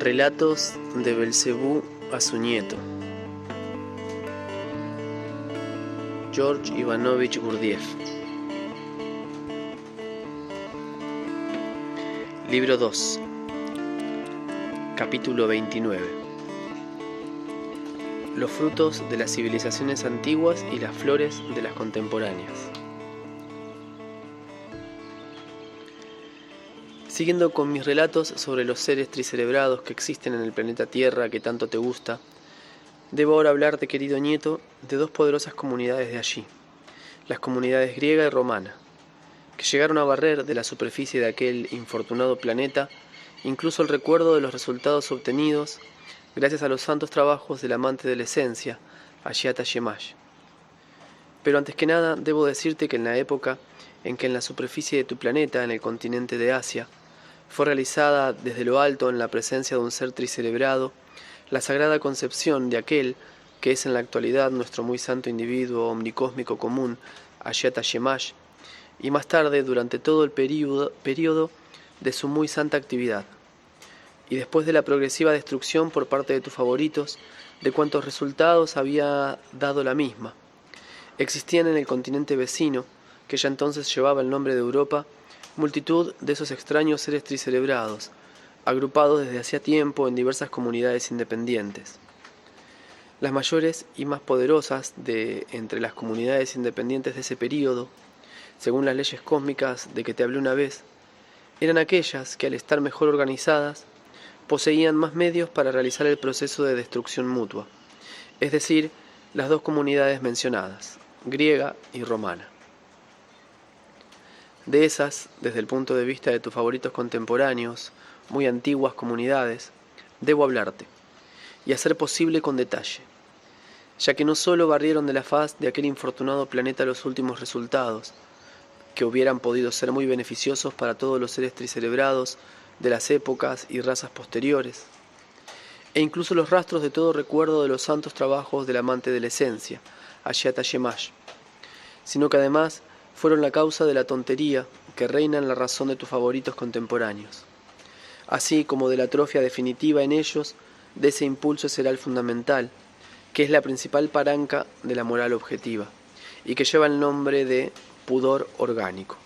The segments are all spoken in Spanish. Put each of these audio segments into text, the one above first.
Relatos de Belcebú a su nieto. George Ivanovich Gurdjieff. Libro 2. Capítulo 29. Los frutos de las civilizaciones antiguas y las flores de las contemporáneas. Siguiendo con mis relatos sobre los seres tricerebrados que existen en el planeta Tierra que tanto te gusta, debo ahora hablarte, querido nieto, de dos poderosas comunidades de allí, las comunidades griega y romana, que llegaron a barrer de la superficie de aquel infortunado planeta incluso el recuerdo de los resultados obtenidos gracias a los santos trabajos del amante de la esencia, Agyata Shemaj. Pero antes que nada, debo decirte que en la época en que en la superficie de tu planeta, en el continente de Asia, fue realizada desde lo alto en la presencia de un ser tricerebrado, la sagrada concepción de aquel que es en la actualidad nuestro muy santo individuo omnicósmico común, Agyata Shemaj, y más tarde durante todo el período de su muy santa actividad, y después de la progresiva destrucción por parte de tus favoritos, de cuantos resultados había dado la misma. Existían en el continente vecino, que ya entonces llevaba el nombre de Europa, multitud de esos extraños seres tricerebrados, agrupados desde hacía tiempo en diversas comunidades independientes. Las mayores y más poderosas de entre las comunidades independientes de ese período, según las leyes cósmicas de que te hablé una vez, eran aquellas que al estar mejor organizadas, poseían más medios para realizar el proceso de destrucción mutua, es decir, las dos comunidades mencionadas, griega y romana. De esas, desde el punto de vista de tus favoritos contemporáneos, muy antiguas comunidades, debo hablarte, y hacer posible con detalle, ya que no sólo barrieron de la faz de aquel infortunado planeta los últimos resultados, que hubieran podido ser muy beneficiosos para todos los seres tricerebrados de las épocas y razas posteriores, e incluso los rastros de todo recuerdo de los santos trabajos del amante de la esencia, Agyata Shemaj, sino que además fueron la causa de la tontería que reina en la razón de tus favoritos contemporáneos, así como de la atrofia definitiva en ellos de ese impulso cerebral fundamental, que es la principal palanca de la moral objetiva, y que lleva el nombre de pudor orgánico.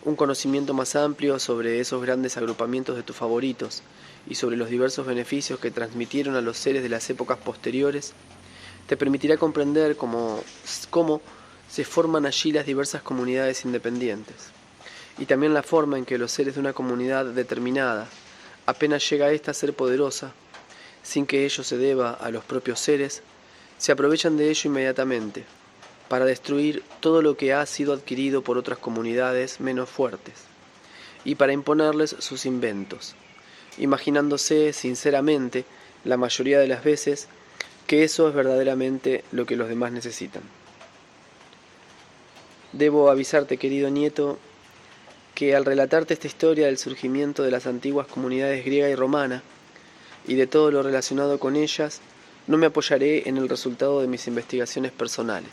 Un conocimiento más amplio sobre esos grandes agrupamientos de tus favoritos y sobre los diversos beneficios que transmitieron a los seres de las épocas posteriores, te permitirá comprender cómo se forman allí las diversas comunidades independientes, y también la forma en que los seres de una comunidad determinada, apenas llega ésta a ser poderosa, sin que ello se deba a los propios seres, se aprovechan de ello inmediatamente, para destruir todo lo que ha sido adquirido por otras comunidades menos fuertes, y para imponerles sus inventos, imaginándose sinceramente, la mayoría de las veces, que eso es verdaderamente lo que los demás necesitan. Debo avisarte, querido nieto, que al relatarte esta historia del surgimiento de las antiguas comunidades griega y romana, y de todo lo relacionado con ellas, no me apoyaré en el resultado de mis investigaciones personales,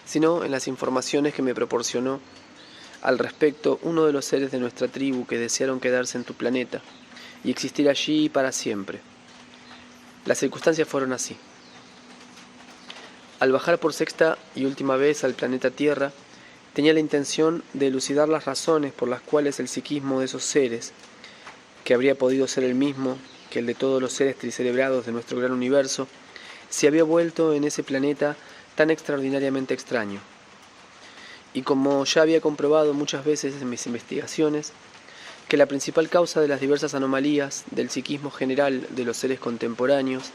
sino en las informaciones que me proporcionó al respecto uno de los seres de nuestra tribu que desearon quedarse en tu planeta y existir allí para siempre. Las circunstancias fueron así. Al bajar por sexta y última vez al planeta Tierra, tenía la intención de elucidar las razones por las cuales el psiquismo de esos seres, que habría podido ser el mismo que el de todos los seres tricerebrados de nuestro gran universo, se había vuelto en ese planeta tan extraordinariamente extraño. Y como ya había comprobado muchas veces en mis investigaciones, que la principal causa de las diversas anomalías del psiquismo general de los seres contemporáneos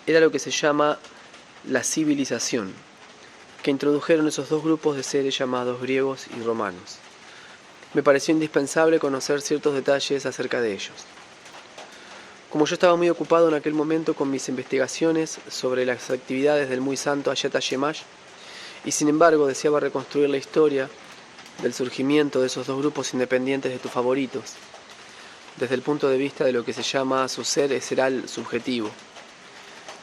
era lo que se llama la civilización, que introdujeron esos dos grupos de seres llamados griegos y romanos. Me pareció indispensable conocer ciertos detalles acerca de ellos. Como yo estaba muy ocupado en aquel momento con mis investigaciones sobre las actividades del muy santo Agyata Shemaj, y sin embargo deseaba reconstruir la historia del surgimiento de esos dos grupos independientes de tus favoritos, desde el punto de vista de lo que se llama su ser eseral subjetivo,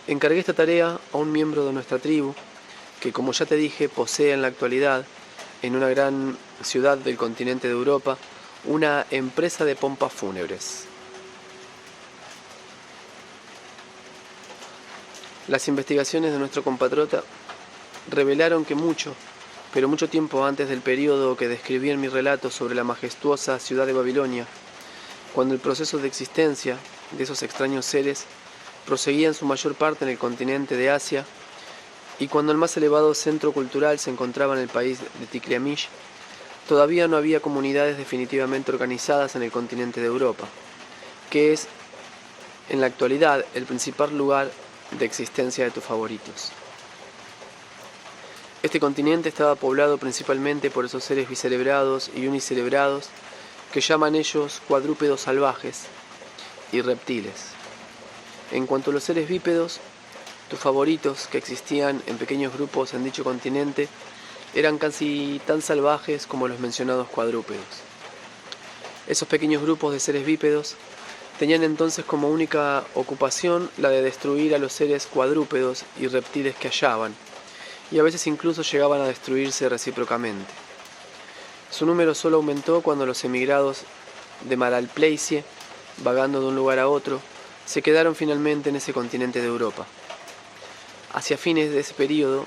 encargué esta tarea a un miembro de nuestra tribu, que como ya te dije posee en la actualidad, en una gran ciudad del continente de Europa, una empresa de pompas fúnebres. Las investigaciones de nuestro compatriota revelaron que pero mucho tiempo antes del período que describí en mi relato sobre la majestuosa ciudad de Babilonia, cuando el proceso de existencia de esos extraños seres proseguía en su mayor parte en el continente de Asia, y cuando el más elevado centro cultural se encontraba en el país de Tikliamish, todavía no había comunidades definitivamente organizadas en el continente de Europa, que es en la actualidad el principal lugar de existencia de tus favoritos. Este continente estaba poblado principalmente por esos seres bicerebrados y unicerebrados que llaman ellos cuadrúpedos salvajes y reptiles. En cuanto a los seres bípedos, tus favoritos, que existían en pequeños grupos en dicho continente, eran casi tan salvajes como los mencionados cuadrúpedos. Esos pequeños grupos de seres bípedos tenían entonces como única ocupación la de destruir a los seres cuadrúpedos y reptiles que hallaban, y a veces incluso llegaban a destruirse recíprocamente. Su número solo aumentó cuando los emigrados de Maralpleisie, vagando de un lugar a otro, se quedaron finalmente en ese continente de Europa. Hacia fines de ese período,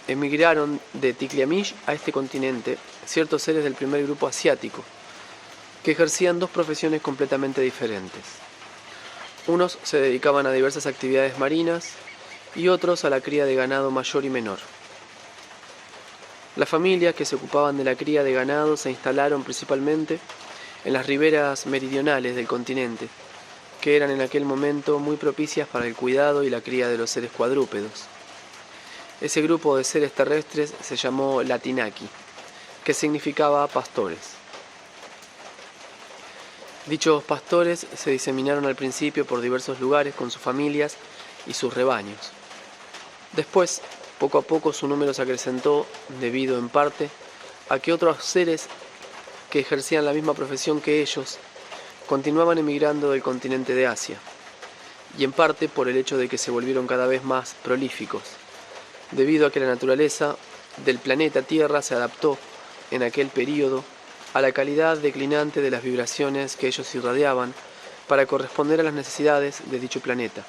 emigraron de Tikliamish a este continente ciertos seres del primer grupo asiático, que ejercían dos profesiones completamente diferentes. Unos se dedicaban a diversas actividades marinas y otros a la cría de ganado mayor y menor. Las familias que se ocupaban de la cría de ganado se instalaron principalmente en las riberas meridionales del continente, que eran en aquel momento muy propicias para el cuidado y la cría de los seres cuadrúpedos. Ese grupo de seres terrestres se llamó Latinaki, que significaba pastores. Dichos pastores se diseminaron al principio por diversos lugares con sus familias y sus rebaños. Después, poco a poco su número se acrecentó debido en parte a que otros seres que ejercían la misma profesión que ellos continuaban emigrando del continente de Asia, y en parte por el hecho de que se volvieron cada vez más prolíficos, debido a que la naturaleza del planeta Tierra se adaptó en aquel período a la calidad declinante de las vibraciones que ellos irradiaban para corresponder a las necesidades de dicho planeta,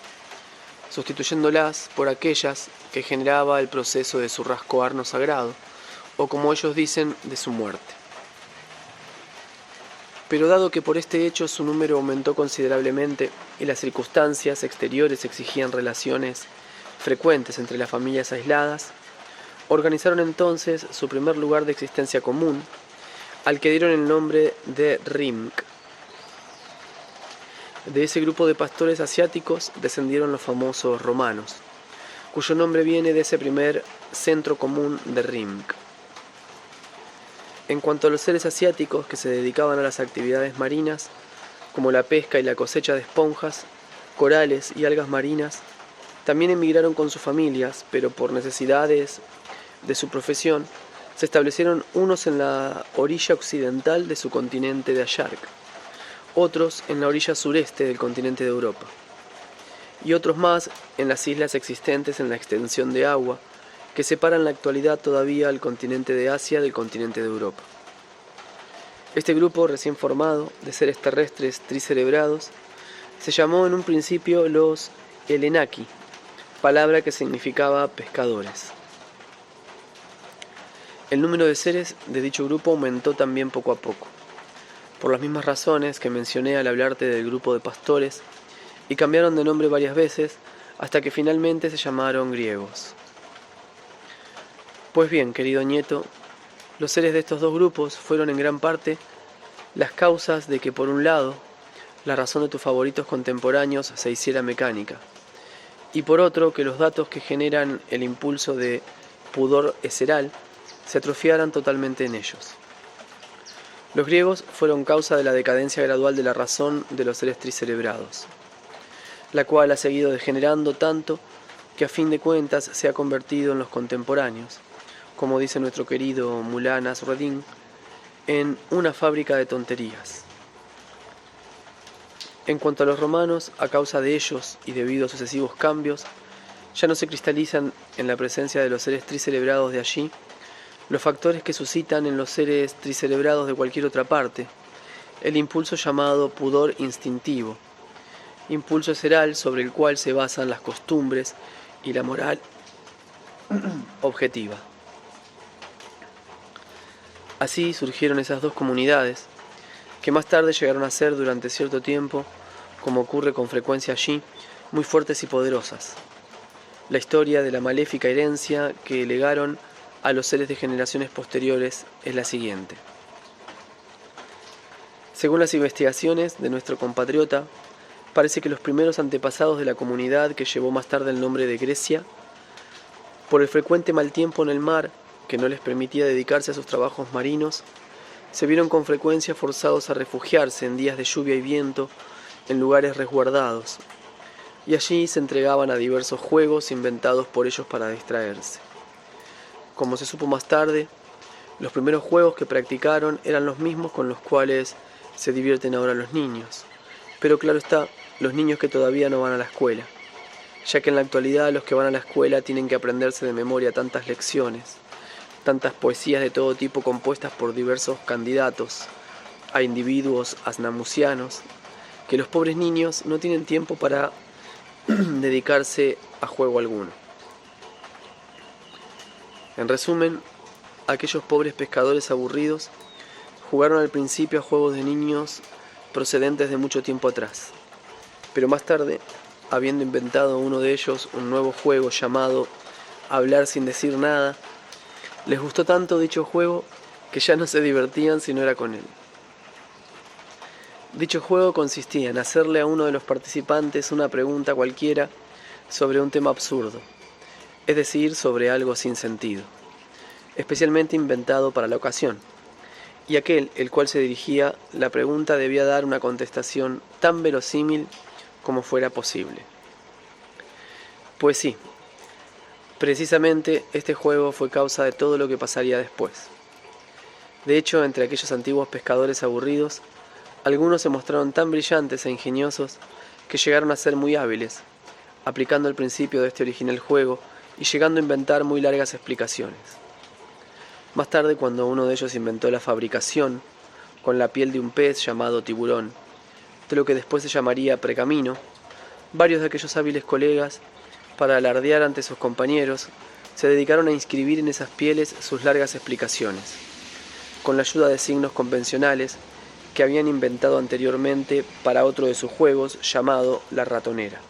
sustituyéndolas por aquellas que generaba el proceso de su rascoarno sagrado, o como ellos dicen, de su muerte. Pero dado que por este hecho su número aumentó considerablemente y las circunstancias exteriores exigían relaciones frecuentes entre las familias aisladas, organizaron entonces su primer lugar de existencia común, al que dieron el nombre de Rimk. De ese grupo de pastores asiáticos descendieron los famosos romanos, cuyo nombre viene de ese primer centro común de Rimk. En cuanto a los seres asiáticos que se dedicaban a las actividades marinas, como la pesca y la cosecha de esponjas, corales y algas marinas, también emigraron con sus familias, pero por necesidades de su profesión, se establecieron unos en la orilla occidental de su continente de Ayark, otros en la orilla sureste del continente de Europa, y otros más en las islas existentes en la extensión de agua que separan en la actualidad todavía al continente de Asia del continente de Europa. Este grupo recién formado de seres terrestres tricerebrados se llamó en un principio los Elenaki, palabra que significaba pescadores. El número de seres de dicho grupo aumentó también poco a poco, por las mismas razones que mencioné al hablarte del grupo de pastores, y cambiaron de nombre varias veces hasta que finalmente se llamaron griegos. Pues bien, querido nieto, los seres de estos dos grupos fueron en gran parte las causas de que, por un lado, la razón de tus favoritos contemporáneos se hiciera mecánica, y por otro, que los datos que generan el impulso de pudor eseral se atrofiaran totalmente en ellos. Los griegos fueron causa de la decadencia gradual de la razón de los seres tricerebrados, la cual ha seguido degenerando tanto que a fin de cuentas se ha convertido en los contemporáneos, como dice nuestro querido Mullah Nasruddin, en una fábrica de tonterías. En cuanto a los romanos, a causa de ellos y debido a sucesivos cambios, ya no se cristalizan en la presencia de los seres tricerebrados de allí los factores que suscitan en los seres tricerebrados de cualquier otra parte el impulso llamado pudor instintivo, impulso eseral sobre el cual se basan las costumbres y la moral objetiva. Así surgieron esas dos comunidades, que más tarde llegaron a ser durante cierto tiempo, como ocurre con frecuencia allí, muy fuertes y poderosas. La historia de la maléfica herencia que legaron a los seres de generaciones posteriores es la siguiente. Según las investigaciones de nuestro compatriota, parece que los primeros antepasados de la comunidad que llevó más tarde el nombre de Grecia, por el frecuente mal tiempo en el mar, que no les permitía dedicarse a sus trabajos marinos, se vieron con frecuencia forzados a refugiarse en días de lluvia y viento en lugares resguardados, y allí se entregaban a diversos juegos inventados por ellos para distraerse. Como se supo más tarde, los primeros juegos que practicaron eran los mismos con los cuales se divierten ahora los niños, pero claro está, los niños que todavía no van a la escuela, ya que en la actualidad los que van a la escuela tienen que aprenderse de memoria tantas lecciones, tantas poesías de todo tipo compuestas por diversos candidatos a individuos asnamucianos, que los pobres niños no tienen tiempo para dedicarse a juego alguno. En resumen, aquellos pobres pescadores aburridos jugaron al principio a juegos de niños procedentes de mucho tiempo atrás, pero más tarde, habiendo inventado uno de ellos un nuevo juego llamado hablar sin decir nada, les gustó tanto dicho juego que ya no se divertían si no era con él. Dicho juego consistía en hacerle a uno de los participantes una pregunta cualquiera sobre un tema absurdo, es decir, sobre algo sin sentido, especialmente inventado para la ocasión, y aquel el cual se dirigía la pregunta debía dar una contestación tan verosímil como fuera posible. Pues sí, precisamente este juego fue causa de todo lo que pasaría después. De hecho, entre aquellos antiguos pescadores aburridos, algunos se mostraron tan brillantes e ingeniosos que llegaron a ser muy hábiles, aplicando el principio de este original juego y llegando a inventar muy largas explicaciones. Más tarde, cuando uno de ellos inventó la fabricación con la piel de un pez llamado tiburón, de lo que después se llamaría pergamino, varios de aquellos hábiles colegas, para alardear ante sus compañeros, se dedicaron a inscribir en esas pieles sus largas explicaciones, con la ayuda de signos convencionales que habían inventado anteriormente para otro de sus juegos llamado la ratonera.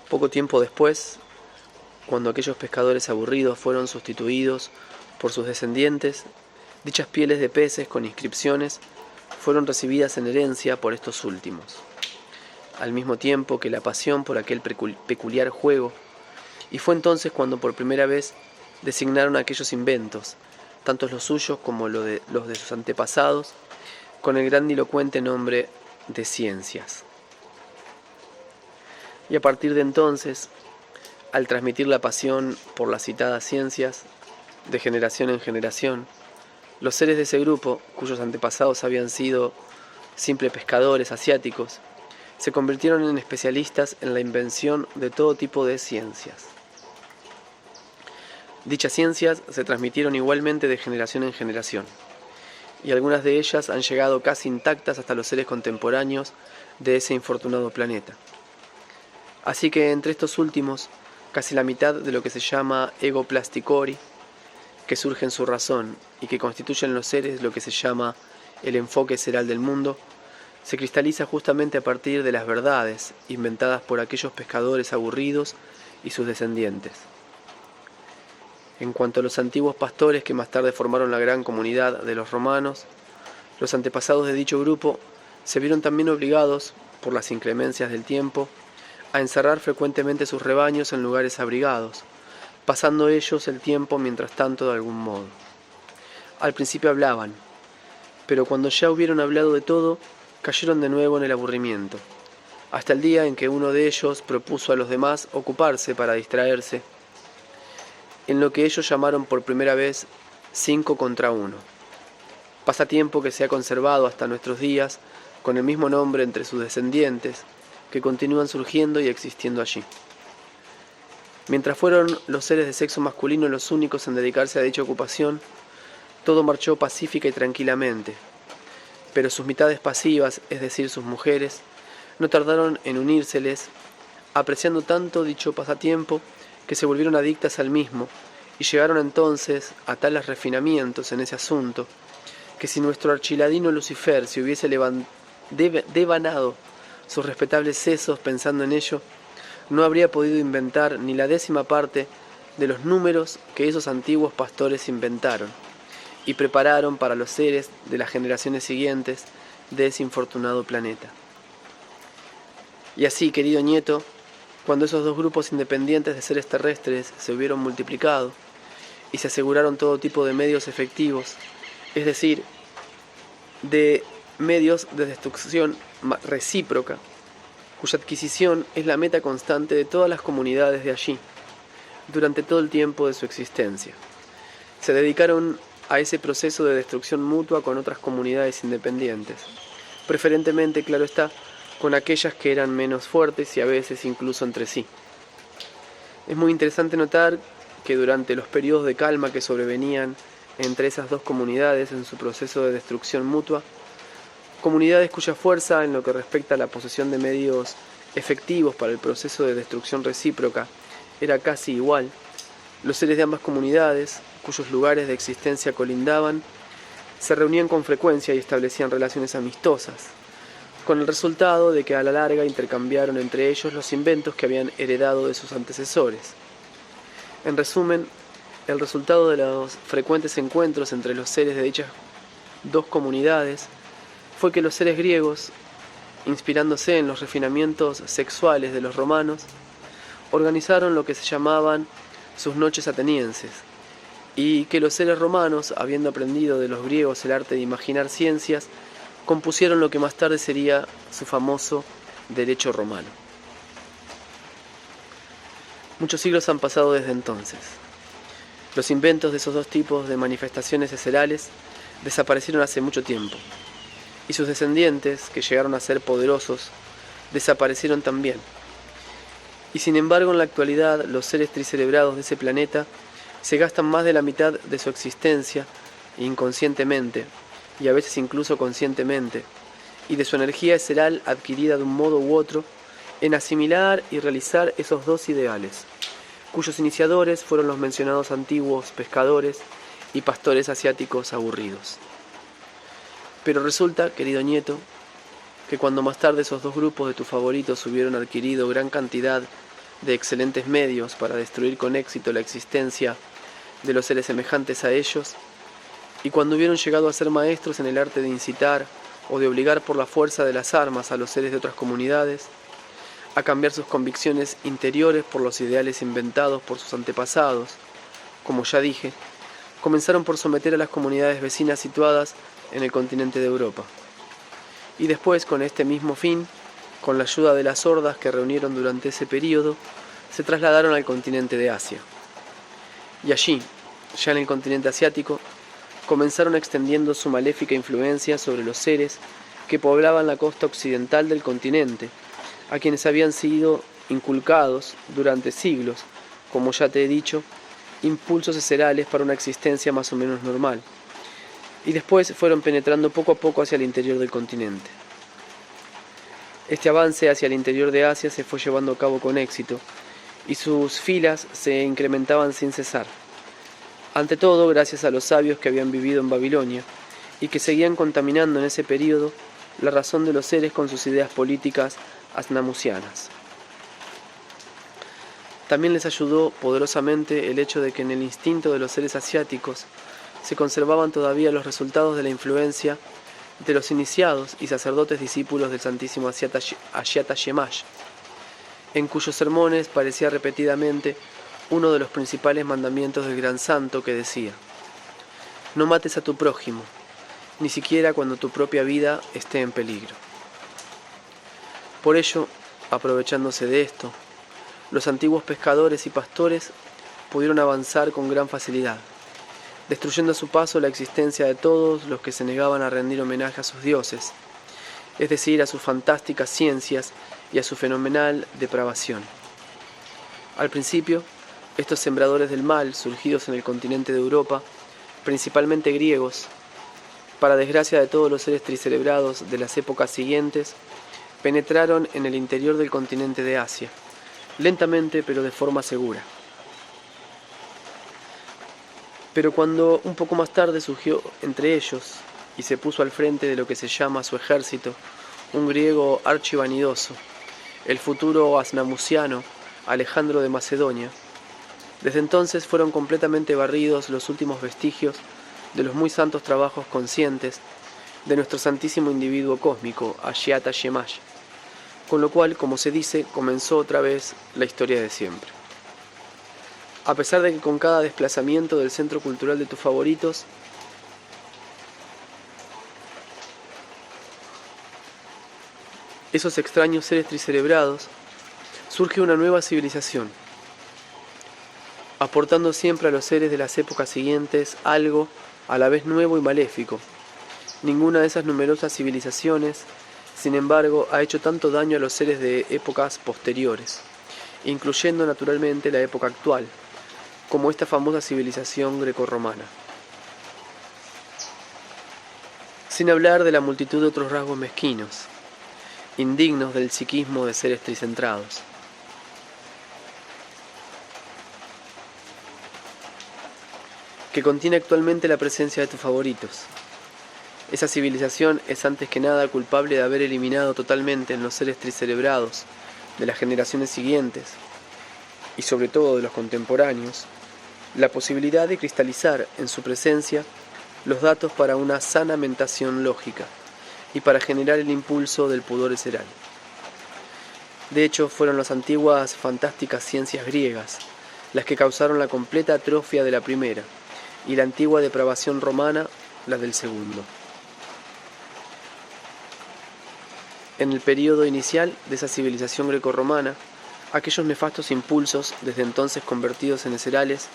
Poco tiempo después, cuando aquellos pescadores aburridos fueron sustituidos por sus descendientes, dichas pieles de peces con inscripciones fueron recibidas en herencia por estos últimos, al mismo tiempo que la pasión por aquel peculiar juego, y fue entonces cuando por primera vez designaron aquellos inventos, tanto los suyos como los de sus antepasados, con el grandilocuente nombre de ciencias. Y a partir de entonces, al transmitir la pasión por las citadas ciencias, de generación en generación, los seres de ese grupo, cuyos antepasados habían sido simples pescadores asiáticos, se convirtieron en especialistas en la invención de todo tipo de ciencias. Dichas ciencias se transmitieron igualmente de generación en generación, y algunas de ellas han llegado casi intactas hasta los seres contemporáneos de ese infortunado planeta. Así que entre estos últimos, casi la mitad de lo que se llama ego plasticori, que surge en su razón y que constituye en los seres lo que se llama el enfoque seral del mundo, se cristaliza justamente a partir de las verdades inventadas por aquellos pescadores aburridos y sus descendientes. En cuanto a los antiguos pastores que más tarde formaron la gran comunidad de los romanos, los antepasados de dicho grupo se vieron también obligados, por las inclemencias del tiempo, a encerrar frecuentemente sus rebaños en lugares abrigados, pasando ellos el tiempo mientras tanto de algún modo. Al principio hablaban, pero cuando ya hubieron hablado de todo, cayeron de nuevo en el aburrimiento, hasta el día en que uno de ellos propuso a los demás ocuparse para distraerse, en lo que ellos llamaron por primera vez 5 contra 1, pasatiempo que se ha conservado hasta nuestros días con el mismo nombre entre sus descendientes, que continúan surgiendo y existiendo allí. Mientras fueron los seres de sexo masculino los únicos en dedicarse a dicha ocupación, todo marchó pacífica y tranquilamente, pero sus mitades pasivas, es decir, sus mujeres, no tardaron en unírseles, apreciando tanto dicho pasatiempo que se volvieron adictas al mismo, y llegaron entonces a tales refinamientos en ese asunto, que si nuestro archiladino Lucifer se hubiese devanado sus respetables sesos pensando en ello, no habría podido inventar ni la 10ª parte de los números que esos antiguos pastores inventaron y prepararon para los seres de las generaciones siguientes de ese infortunado planeta. Y así, querido nieto, cuando esos dos grupos independientes de seres terrestres se hubieron multiplicado y se aseguraron todo tipo de medios efectivos, es decir, de medios de destrucción recíproca, cuya adquisición es la meta constante de todas las comunidades de allí, durante todo el tiempo de su existencia. Se dedicaron a ese proceso de destrucción mutua con otras comunidades independientes, preferentemente, claro está, con aquellas que eran menos fuertes y a veces incluso entre sí. Es muy interesante notar que durante los periodos de calma que sobrevenían entre esas dos comunidades en su proceso de destrucción mutua, comunidades cuya fuerza en lo que respecta a la posesión de medios efectivos para el proceso de destrucción recíproca era casi igual, los seres de ambas comunidades, cuyos lugares de existencia colindaban, se reunían con frecuencia y establecían relaciones amistosas, con el resultado de que a la larga intercambiaron entre ellos los inventos que habían heredado de sus antecesores. En resumen, el resultado de los frecuentes encuentros entre los seres de dichas dos comunidades fue que los seres griegos, inspirándose en los refinamientos sexuales de los romanos, organizaron lo que se llamaban sus noches atenienses, y que los seres romanos, habiendo aprendido de los griegos el arte de imaginar ciencias, compusieron lo que más tarde sería su famoso derecho romano. Muchos siglos han pasado desde entonces. Los inventos de esos dos tipos de manifestaciones eserales desaparecieron hace mucho tiempo, y sus descendientes, que llegaron a ser poderosos, desaparecieron también. Y sin embargo, en la actualidad, los seres tricerebrados de ese planeta se gastan más de la mitad de su existencia, inconscientemente, y a veces incluso conscientemente, y de su energía eseral adquirida de un modo u otro, en asimilar y realizar esos dos ideales, cuyos iniciadores fueron los mencionados antiguos pescadores y pastores asiáticos aburridos. Pero resulta, querido nieto, que cuando más tarde esos dos grupos de tus favoritos hubieron adquirido gran cantidad de excelentes medios para destruir con éxito la existencia de los seres semejantes a ellos, y cuando hubieron llegado a ser maestros en el arte de incitar o de obligar por la fuerza de las armas a los seres de otras comunidades a cambiar sus convicciones interiores por los ideales inventados por sus antepasados, como ya dije, comenzaron por someter a las comunidades vecinas situadas en el continente de Europa. Y después, con este mismo fin, con la ayuda de las hordas que reunieron durante ese período, se trasladaron al continente de Asia. Y allí, ya en el continente asiático, comenzaron extendiendo su maléfica influencia sobre los seres que poblaban la costa occidental del continente, a quienes habían sido inculcados durante siglos, como ya te he dicho, impulsos eserales para una existencia más o menos normal, y después fueron penetrando poco a poco hacia el interior del continente. Este avance hacia el interior de Asia se fue llevando a cabo con éxito, y sus filas se incrementaban sin cesar. Ante todo, gracias a los sabios que habían vivido en Babilonia, y que seguían contaminando en ese período la razón de los seres con sus ideas políticas asnamusianas. También les ayudó poderosamente el hecho de que en el instinto de los seres asiáticos se conservaban todavía los resultados de la influencia de los iniciados y sacerdotes discípulos del Santísimo Ashiata Shemash, en cuyos sermones parecía repetidamente uno de los principales mandamientos del Gran Santo que decía: no mates a tu prójimo, ni siquiera cuando tu propia vida esté en peligro. Por ello, aprovechándose de esto, los antiguos pescadores y pastores pudieron avanzar con gran facilidad, destruyendo a su paso la existencia de todos los que se negaban a rendir homenaje a sus dioses, es decir, a sus fantásticas ciencias y a su fenomenal depravación. Al principio, estos sembradores del mal, surgidos en el continente de Europa, principalmente griegos, para desgracia de todos los seres tricerebrados de las épocas siguientes, penetraron en el interior del continente de Asia, lentamente pero de forma segura. Pero cuando un poco más tarde surgió entre ellos y se puso al frente de lo que se llama su ejército, un griego archivanidoso, el futuro asnamuciano Alejandro de Macedonia, desde entonces fueron completamente barridos los últimos vestigios de los muy santos trabajos conscientes de nuestro santísimo individuo cósmico, Ashyata Shemash, con lo cual, como se dice, comenzó otra vez la historia de siempre. A pesar de que con cada desplazamiento del centro cultural de tus favoritos, esos extraños seres tricerebrados, surge una nueva civilización, aportando siempre a los seres de las épocas siguientes algo a la vez nuevo y maléfico. Ninguna de esas numerosas civilizaciones, sin embargo, ha hecho tanto daño a los seres de épocas posteriores, incluyendo naturalmente la época actual, como esta famosa civilización grecorromana. Sin hablar de la multitud de otros rasgos mezquinos, indignos del psiquismo de seres tricentrados. Que contiene actualmente la presencia de tus favoritos. Esa civilización es antes que nada culpable de haber eliminado totalmente en los seres tricerebrados de las generaciones siguientes, y sobre todo de los contemporáneos, la posibilidad de cristalizar en su presencia los datos para una sana mentación lógica y para generar el impulso del pudor eseral. De hecho, fueron las antiguas fantásticas ciencias griegas las que causaron la completa atrofia de la primera y la antigua depravación romana la del segundo. En el período inicial de esa civilización grecorromana, aquellos nefastos impulsos, desde entonces convertidos en eserales,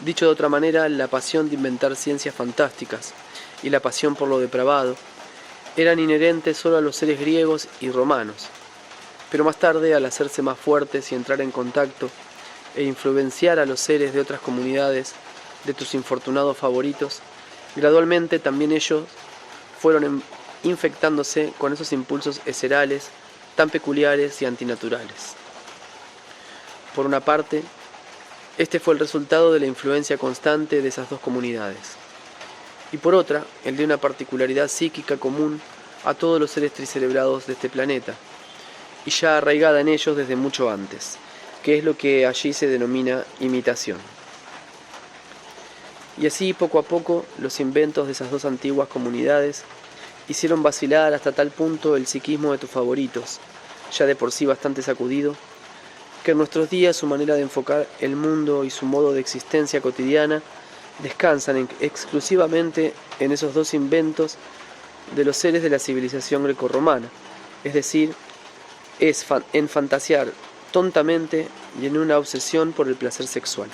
dicho de otra manera, la pasión de inventar ciencias fantásticas y la pasión por lo depravado, eran inherentes solo a los seres griegos y romanos, pero más tarde, al hacerse más fuertes y entrar en contacto e influenciar a los seres de otras comunidades de tus infortunados favoritos, gradualmente también ellos fueron infectándose con esos impulsos eserales tan peculiares y antinaturales. Por una parte, este fue el resultado de la influencia constante de esas dos comunidades, y por otra, el de una particularidad psíquica común a todos los seres tricerebrados de este planeta, y ya arraigada en ellos desde mucho antes, que es lo que allí se denomina imitación. Y así, poco a poco, los inventos de esas dos antiguas comunidades hicieron vacilar hasta tal punto el psiquismo de tus favoritos, ya de por sí bastante sacudido, que en nuestros días su manera de enfocar el mundo y su modo de existencia cotidiana descansan exclusivamente en esos dos inventos de los seres de la civilización grecorromana, es decir, en fantasear tontamente y en una obsesión por el placer sexual.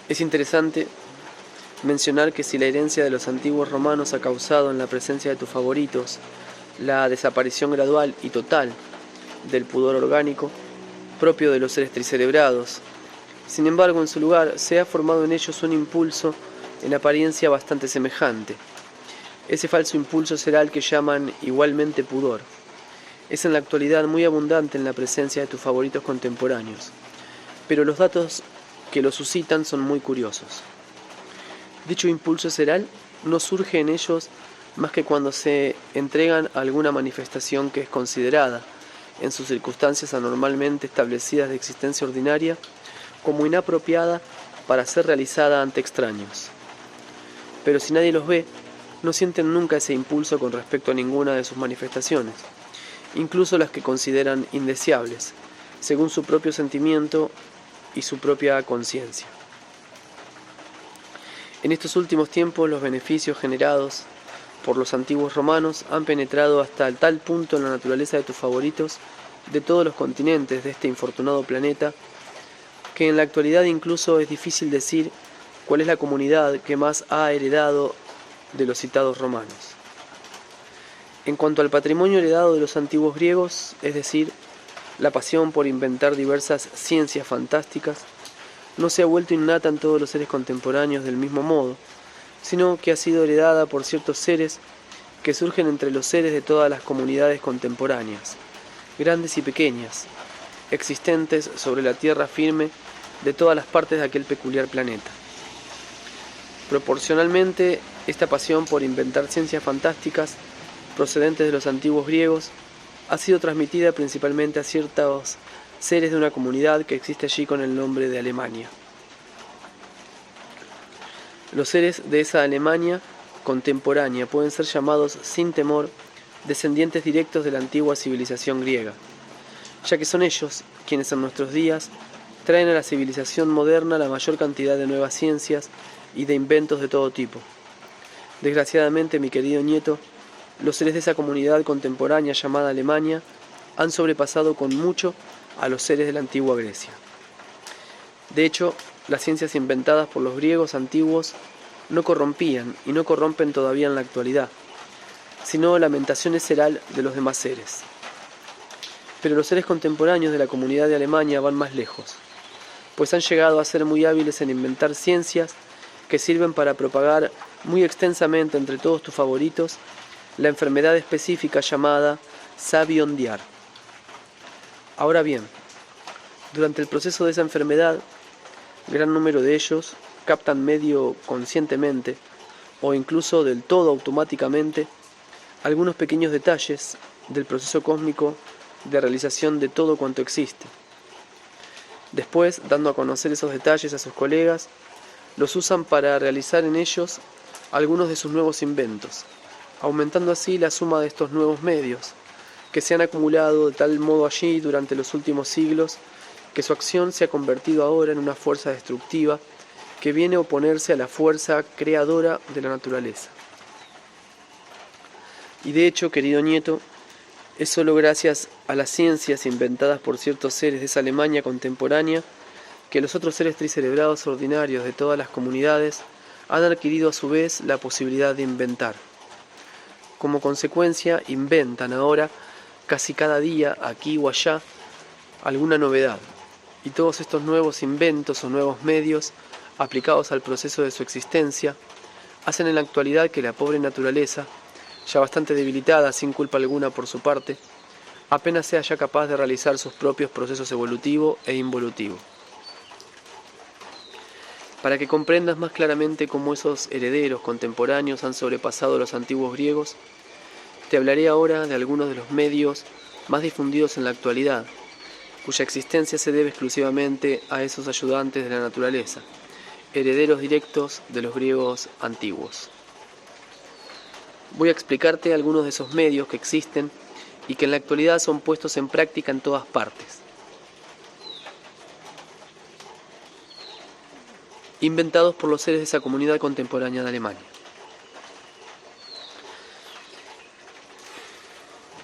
Es interesante mencionar que si la herencia de los antiguos romanos ha causado en la presencia de tus favoritos la desaparición gradual y total del pudor orgánico propio de los seres tricerebrados, sin embargo en su lugar se ha formado en ellos un impulso en apariencia bastante semejante. Ese falso impulso seral que llaman igualmente pudor es en la actualidad muy abundante en la presencia de tus favoritos contemporáneos, pero los datos que lo suscitan son muy curiosos. Dicho impulso seral no surge en ellos más que cuando se entregan a alguna manifestación que es considerada, en sus circunstancias anormalmente establecidas de existencia ordinaria, como inapropiada para ser realizada ante extraños. Pero si nadie los ve, no sienten nunca ese impulso con respecto a ninguna de sus manifestaciones, incluso las que consideran indeseables, según su propio sentimiento y su propia conciencia. En estos últimos tiempos, los beneficios generados por los antiguos romanos han penetrado hasta tal punto en la naturaleza de tus favoritos de todos los continentes de este infortunado planeta, que en la actualidad incluso es difícil decir cuál es la comunidad que más ha heredado de los citados romanos. En cuanto al patrimonio heredado de los antiguos griegos, es decir, la pasión por inventar diversas ciencias fantásticas, no se ha vuelto innata en todos los seres contemporáneos del mismo modo, sino que ha sido heredada por ciertos seres que surgen entre los seres de todas las comunidades contemporáneas, grandes y pequeñas, existentes sobre la tierra firme de todas las partes de aquel peculiar planeta. Proporcionalmente, esta pasión por inventar ciencias fantásticas procedentes de los antiguos griegos ha sido transmitida principalmente a ciertos seres de una comunidad que existe allí con el nombre de Alemania. Los seres de esa Alemania contemporánea pueden ser llamados sin temor descendientes directos de la antigua civilización griega, ya que son ellos quienes en nuestros días traen a la civilización moderna la mayor cantidad de nuevas ciencias y de inventos de todo tipo. Desgraciadamente, mi querido nieto, los seres de esa comunidad contemporánea llamada Alemania han sobrepasado con mucho a los seres de la antigua Grecia. De hecho, las ciencias inventadas por los griegos antiguos no corrompían y no corrompen todavía en la actualidad, sino lamentación visceral de los demás seres. Pero los seres contemporáneos de la comunidad de Alemania van más lejos, pues han llegado a ser muy hábiles en inventar ciencias que sirven para propagar muy extensamente entre todos tus favoritos la enfermedad específica llamada sabiondiar. Ahora bien, durante el proceso de esa enfermedad, gran número de ellos captan medio conscientemente o incluso del todo automáticamente algunos pequeños detalles del proceso cósmico de realización de todo cuanto existe. Después, dando a conocer esos detalles a sus colegas, los usan para realizar en ellos algunos de sus nuevos inventos, aumentando así la suma de estos nuevos medios, que se han acumulado de tal modo allí durante los últimos siglos, que su acción se ha convertido ahora en una fuerza destructiva que viene a oponerse a la fuerza creadora de la naturaleza. Y de hecho, querido nieto, es solo gracias a las ciencias inventadas por ciertos seres de esa Alemania contemporánea que los otros seres tricerebrados ordinarios de todas las comunidades han adquirido a su vez la posibilidad de inventar. Como consecuencia, inventan ahora, casi cada día, aquí o allá, alguna novedad. Y todos estos nuevos inventos o nuevos medios, aplicados al proceso de su existencia, hacen en la actualidad que la pobre naturaleza, ya bastante debilitada, sin culpa alguna por su parte, apenas sea ya capaz de realizar sus propios procesos evolutivo e involutivo. Para que comprendas más claramente cómo esos herederos contemporáneos han sobrepasado a los antiguos griegos, te hablaré ahora de algunos de los medios más difundidos en la actualidad, cuya existencia se debe exclusivamente a esos ayudantes de la naturaleza, herederos directos de los griegos antiguos. Voy a explicarte algunos de esos medios que existen y que en la actualidad son puestos en práctica en todas partes. Inventados por los seres de esa comunidad contemporánea de Alemania.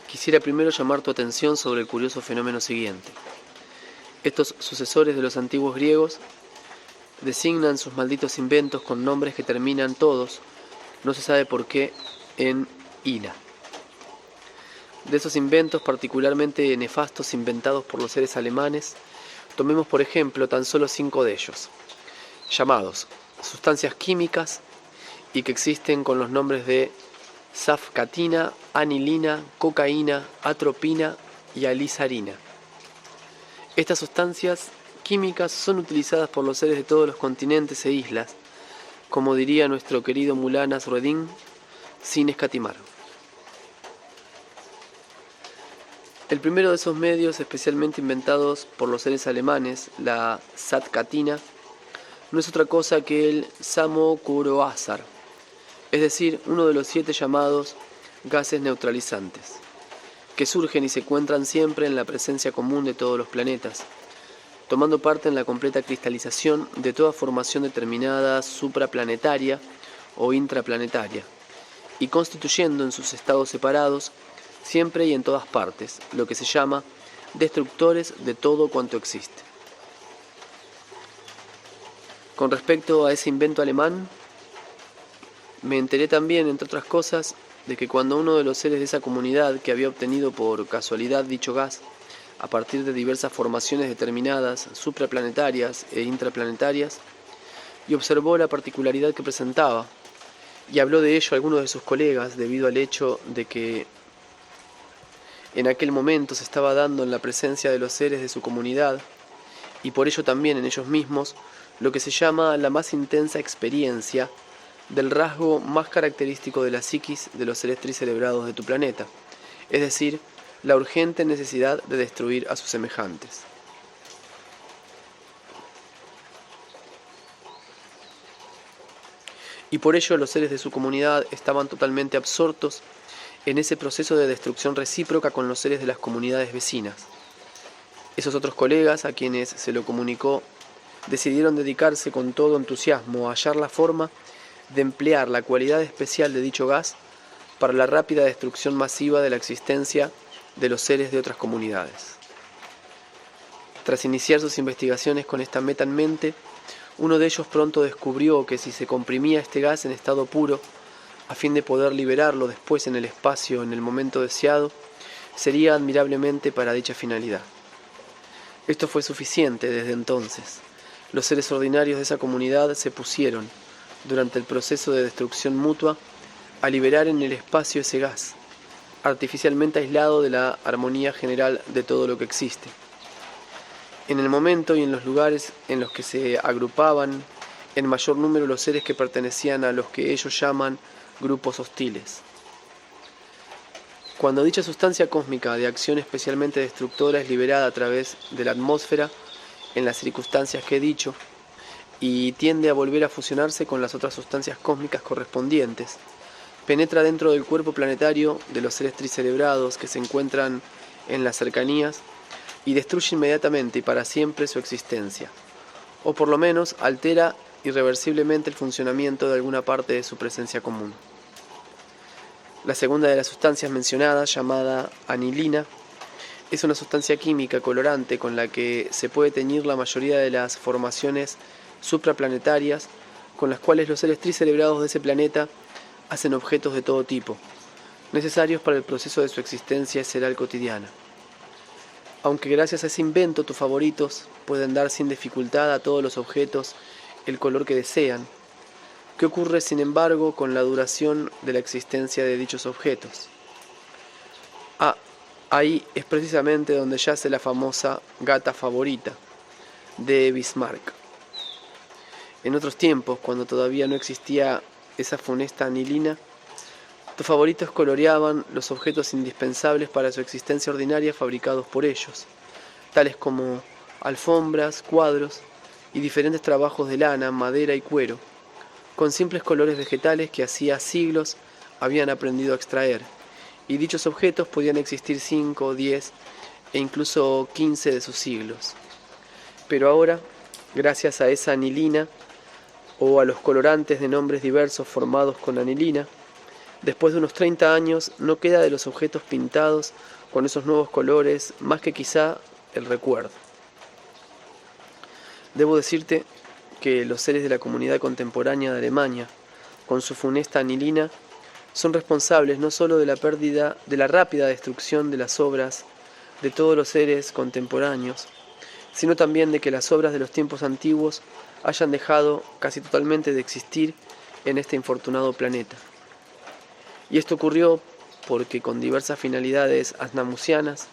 Quisiera primero llamar tu atención sobre el curioso fenómeno siguiente. Estos sucesores de los antiguos griegos designan sus malditos inventos con nombres que terminan todos, no se sabe por qué, en ila. De esos inventos particularmente nefastos inventados por los seres alemanes, tomemos por ejemplo tan solo 5 de ellos, llamados sustancias químicas y que existen con los nombres de safcatina, anilina, cocaína, atropina y alizarina. Estas sustancias químicas son utilizadas por los seres de todos los continentes e islas, como diría nuestro querido Mullah Nasreddin, sin escatimar. El primero de esos medios, especialmente inventados por los seres alemanes, la safcatina, no es otra cosa que el samocoroazar, es decir, uno de los 7 llamados gases neutralizantes, que surgen y se encuentran siempre en la presencia común de todos los planetas, tomando parte en la completa cristalización de toda formación determinada supraplanetaria o intraplanetaria, y constituyendo en sus estados separados, siempre y en todas partes, lo que se llama destructores de todo cuanto existe. Con respecto a ese invento alemán, me enteré también, entre otras cosas, de que cuando uno de los seres de esa comunidad que había obtenido por casualidad dicho gas, a partir de diversas formaciones determinadas, supraplanetarias e intraplanetarias, y observó la particularidad que presentaba, y habló de ello a algunos de sus colegas debido al hecho de que en aquel momento se estaba dando en la presencia de los seres de su comunidad y por ello también en ellos mismos lo que se llama la más intensa experiencia del rasgo más característico de la psiquis de los seres tricelebrados de tu planeta, es decir, la urgente necesidad de destruir a sus semejantes. Y por ello los seres de su comunidad estaban totalmente absortos en ese proceso de destrucción recíproca con los seres de las comunidades vecinas. Esos otros colegas a quienes se lo comunicó decidieron dedicarse con todo entusiasmo a hallar la forma de emplear la cualidad especial de dicho gas para la rápida destrucción masiva de la existencia de los seres de otras comunidades. Tras iniciar sus investigaciones con esta meta en mente, uno de ellos pronto descubrió que si se comprimía este gas en estado puro, a fin de poder liberarlo después en el espacio en el momento deseado, sería admirablemente para dicha finalidad. Esto fue suficiente desde entonces. Los seres ordinarios de esa comunidad se pusieron, durante el proceso de destrucción mutua, a liberar en el espacio ese gas, artificialmente aislado de la armonía general de todo lo que existe. En el momento y en los lugares en los que se agrupaban en mayor número los seres que pertenecían a los que ellos llaman grupos hostiles. Cuando dicha sustancia cósmica de acción especialmente destructora es liberada a través de la atmósfera, en las circunstancias que he dicho, y tiende a volver a fusionarse con las otras sustancias cósmicas correspondientes, penetra dentro del cuerpo planetario de los seres tricelebrados que se encuentran en las cercanías y destruye inmediatamente y para siempre su existencia, o por lo menos altera irreversiblemente el funcionamiento de alguna parte de su presencia común. La segunda de las sustancias mencionadas, llamada anilina, es una sustancia química colorante con la que se puede teñir la mayoría de las formaciones supraplanetarias con las cuales los seres tricelebrados de ese planeta hacen objetos de todo tipo, necesarios para el proceso de su existencia cerebral cotidiana. Aunque gracias a ese invento tus favoritos pueden dar sin dificultad a todos los objetos el color que desean, ¿qué ocurre sin embargo con la duración de la existencia de dichos objetos? Ahí es precisamente donde yace la famosa gata favorita de Bismarck. En otros tiempos, cuando todavía no existía esa funesta anilina, tus favoritos coloreaban los objetos indispensables para su existencia ordinaria fabricados por ellos, tales como alfombras, cuadros y diferentes trabajos de lana, madera y cuero, con simples colores vegetales que hacía siglos habían aprendido a extraer, y dichos objetos podían existir 5, 10 e incluso 15 de sus siglos. Pero ahora, gracias a esa anilina, o a los colorantes de nombres diversos formados con anilina, después de unos 30 años no queda de los objetos pintados con esos nuevos colores más que quizá el recuerdo. Debo decirte que los seres de la comunidad contemporánea de Alemania, con su funesta anilina, son responsables no solo de la pérdida, de la rápida destrucción de las obras de todos los seres contemporáneos, sino también de que las obras de los tiempos antiguos hayan dejado casi totalmente de existir en este infortunado planeta. Y esto ocurrió porque con diversas finalidades asnamusianas,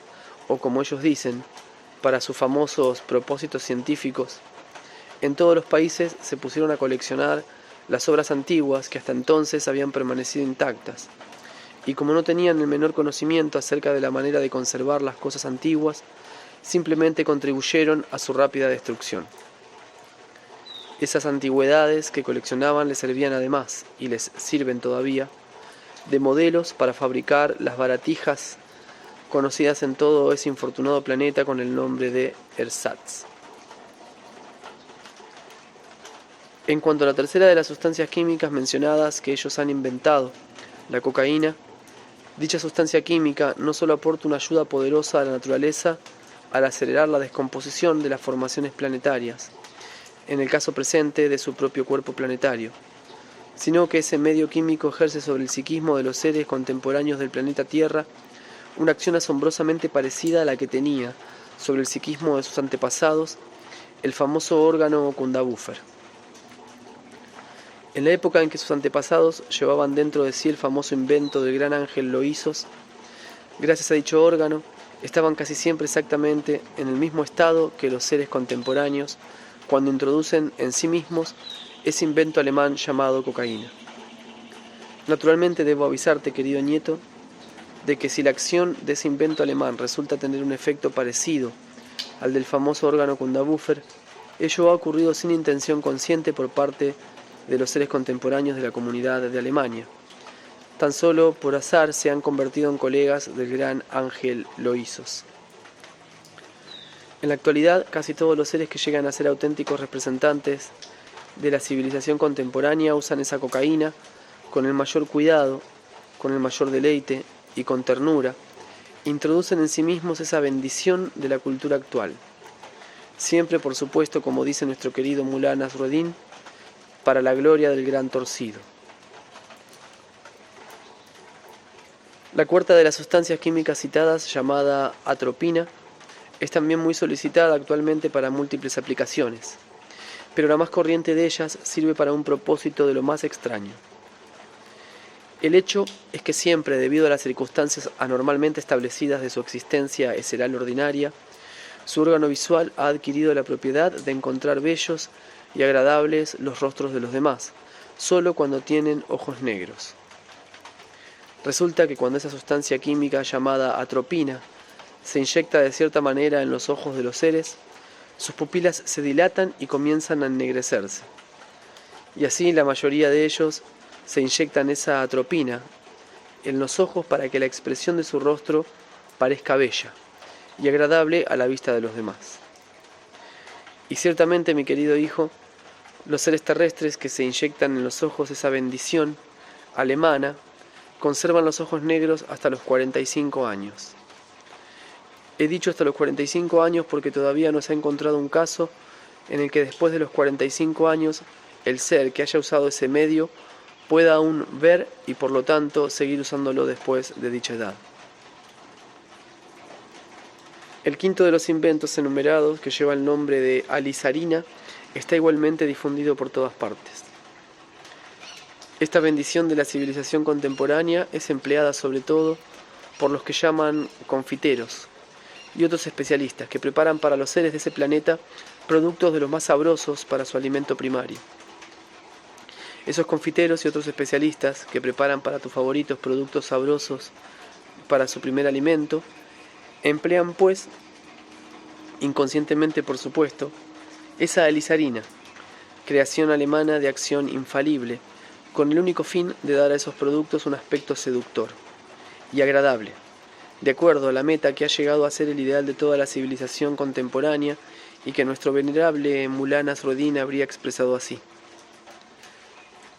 o como ellos dicen, para sus famosos propósitos científicos, en todos los países se pusieron a coleccionar las obras antiguas que hasta entonces habían permanecido intactas, y como no tenían el menor conocimiento acerca de la manera de conservar las cosas antiguas, simplemente contribuyeron a su rápida destrucción. Esas antigüedades que coleccionaban les servían además, y les sirven todavía, de modelos para fabricar las baratijas conocidas en todo ese infortunado planeta con el nombre de ersatz. En cuanto a la tercera de las sustancias químicas mencionadas que ellos han inventado, la cocaína, dicha sustancia química no solo aporta una ayuda poderosa a la naturaleza al acelerar la descomposición de las formaciones planetarias, en el caso presente de su propio cuerpo planetario, sino que ese medio químico ejerce sobre el psiquismo de los seres contemporáneos del planeta Tierra una acción asombrosamente parecida a la que tenía sobre el psiquismo de sus antepasados el famoso órgano Kundabuffer. En la época en que sus antepasados llevaban dentro de sí el famoso invento del gran ángel Loisos, gracias a dicho órgano, estaban casi siempre exactamente en el mismo estado que los seres contemporáneos cuando introducen en sí mismos ese invento alemán llamado cocaína. Naturalmente debo avisarte, querido nieto, de que si la acción de ese invento alemán resulta tener un efecto parecido al del famoso órgano Kundabuffer, ello ha ocurrido sin intención consciente por parte de los seres contemporáneos de la comunidad de Alemania. Tan solo por azar se han convertido en colegas del gran ángel Loisos. En la actualidad, casi todos los seres que llegan a ser auténticos representantes de la civilización contemporánea usan esa cocaína con el mayor cuidado, con el mayor deleite y con ternura, introducen en sí mismos esa bendición de la cultura actual. Siempre, por supuesto, como dice nuestro querido Mullah Nasruddin, para la gloria del gran torcido. La cuarta de las sustancias químicas citadas, llamada atropina, es también muy solicitada actualmente para múltiples aplicaciones, pero la más corriente de ellas sirve para un propósito de lo más extraño. El hecho es que siempre, debido a las circunstancias anormalmente establecidas de su existencia eseral ordinaria, su órgano visual ha adquirido la propiedad de encontrar bellos y agradables los rostros de los demás, solo cuando tienen ojos negros. Resulta que cuando esa sustancia química llamada atropina se inyecta de cierta manera en los ojos de los seres, sus pupilas se dilatan y comienzan a ennegrecerse. Y así la mayoría de ellos se inyectan esa atropina en los ojos para que la expresión de su rostro parezca bella y agradable a la vista de los demás. Y ciertamente, mi querido hijo, los seres terrestres que se inyectan en los ojos esa bendición alemana conservan los ojos negros hasta los 45 años. He dicho hasta los 45 años porque todavía no se ha encontrado un caso en el que después de los 45 años el ser que haya usado ese medio pueda aún ver y por lo tanto seguir usándolo después de dicha edad. El quinto de los inventos enumerados, que lleva el nombre de alizarina, está igualmente difundido por todas partes. Esta bendición de la civilización contemporánea es empleada sobre todo por los que llaman confiteros y otros especialistas que preparan para los seres de ese planeta productos de los más sabrosos para su alimento primario. Esos confiteros y otros especialistas que preparan para tus favoritos productos sabrosos para su primer alimento, emplean pues, inconscientemente por supuesto, esa alizarina, creación alemana de acción infalible, con el único fin de dar a esos productos un aspecto seductor y agradable, de acuerdo a la meta que ha llegado a ser el ideal de toda la civilización contemporánea y que nuestro venerable Mullah Nasruddin habría expresado así: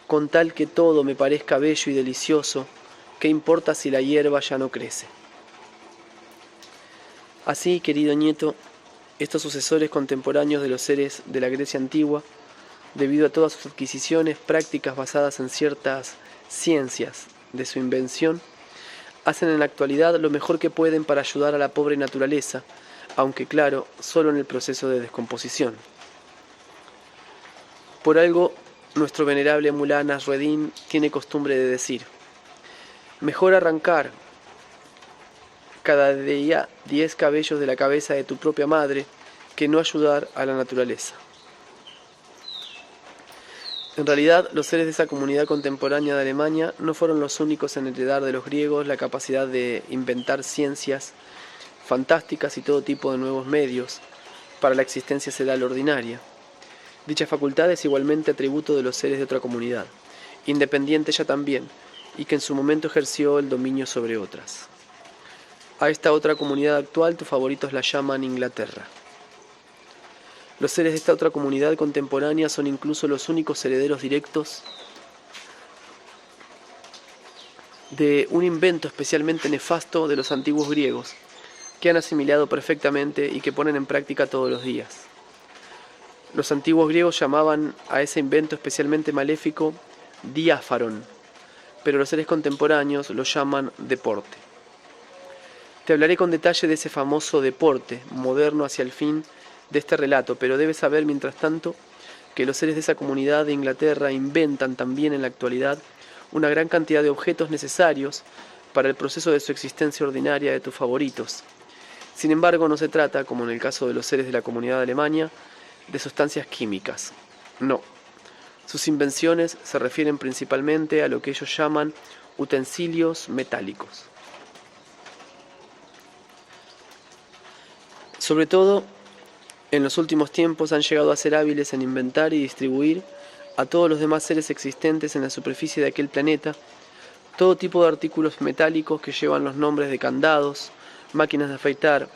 con tal que todo me parezca bello y delicioso, ¿qué importa si la hierba ya no crece? Así, querido nieto, estos sucesores contemporáneos de los seres de la Grecia antigua, debido a todas sus adquisiciones prácticas basadas en ciertas ciencias de su invención, hacen en la actualidad lo mejor que pueden para ayudar a la pobre naturaleza, aunque claro, solo en el proceso de descomposición. Por algo, nuestro venerable Mullah Nasruddin tiene costumbre de decir: mejor arrancar cada día 10 cabellos de la cabeza de tu propia madre que no ayudar a la naturaleza. En realidad, los seres de esa comunidad contemporánea de Alemania no fueron los únicos en heredar de los griegos la capacidad de inventar ciencias fantásticas y todo tipo de nuevos medios para la existencia cerebral ordinaria. Dicha facultad es igualmente atributo de los seres de otra comunidad, independiente ella también, y que en su momento ejerció el dominio sobre otras. A esta otra comunidad actual tus favoritos la llaman Inglaterra. Los seres de esta otra comunidad contemporánea son incluso los únicos herederos directos de un invento especialmente nefasto de los antiguos griegos, que han asimilado perfectamente y que ponen en práctica todos los días. Los antiguos griegos llamaban a ese invento especialmente maléfico diáfaron, pero los seres contemporáneos lo llaman deporte. Te hablaré con detalle de ese famoso deporte, moderno hacia el fin de este relato, pero debes saber, mientras tanto, que los seres de esa comunidad de Inglaterra inventan también en la actualidad una gran cantidad de objetos necesarios para el proceso de su existencia ordinaria de tus favoritos. Sin embargo, no se trata, como en el caso de los seres de la comunidad de Alemania, de sustancias químicas. No. Sus invenciones se refieren principalmente a lo que ellos llaman utensilios metálicos. Sobre todo, en los últimos tiempos han llegado a ser hábiles en inventar y distribuir a todos los demás seres existentes en la superficie de aquel planeta todo tipo de artículos metálicos que llevan los nombres de candados, máquinas de afeitar,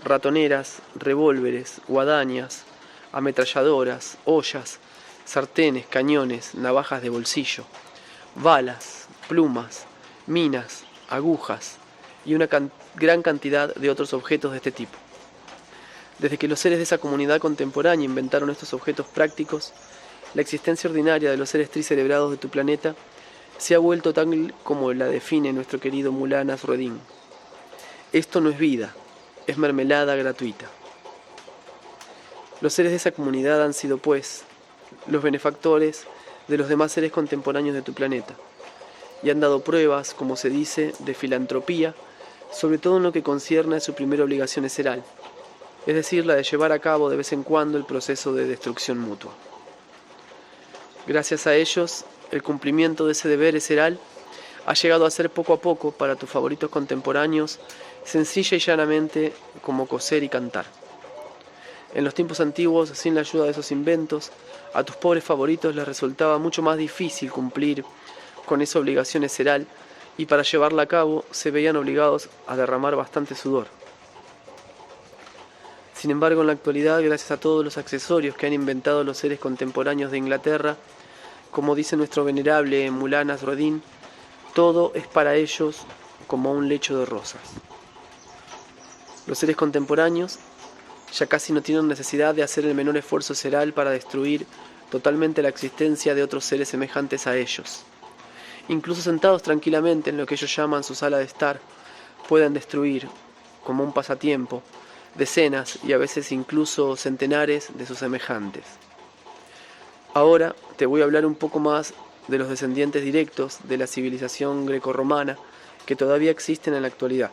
ratoneras, revólveres, guadañas, ametralladoras, ollas, sartenes, cañones, navajas de bolsillo, balas, plumas, minas, agujas y una gran cantidad de otros objetos de este tipo. Desde que los seres de esa comunidad contemporánea inventaron estos objetos prácticos, la existencia ordinaria de los seres tricerebrados de tu planeta se ha vuelto tal como la define nuestro querido Mullah Nasruddin. Esto no es vida, es mermelada gratuita. Los seres de esa comunidad han sido, pues, los benefactores de los demás seres contemporáneos de tu planeta, y han dado pruebas, como se dice, de filantropía, sobre todo en lo que concierne a su primera obligación eseral, es decir, la de llevar a cabo de vez en cuando el proceso de destrucción mutua. Gracias a ellos, el cumplimiento de ese deber eseral ha llegado a ser poco a poco, para tus favoritos contemporáneos, sencilla y llanamente como coser y cantar. En los tiempos antiguos, sin la ayuda de esos inventos, a tus pobres favoritos les resultaba mucho más difícil cumplir con esa obligación eseral, y para llevarla a cabo se veían obligados a derramar bastante sudor. Sin embargo, en la actualidad, gracias a todos los accesorios que han inventado los seres contemporáneos de Inglaterra, como dice nuestro venerable Mullah Nasruddin, todo es para ellos como un lecho de rosas. Los seres contemporáneos ya casi no tienen necesidad de hacer el menor esfuerzo eseral para destruir totalmente la existencia de otros seres semejantes a ellos. Incluso sentados tranquilamente en lo que ellos llaman su sala de estar, pueden destruir, como un pasatiempo, decenas y a veces incluso centenares de sus semejantes. Ahora te voy a hablar un poco más de los descendientes directos de la civilización grecorromana que todavía existen en la actualidad.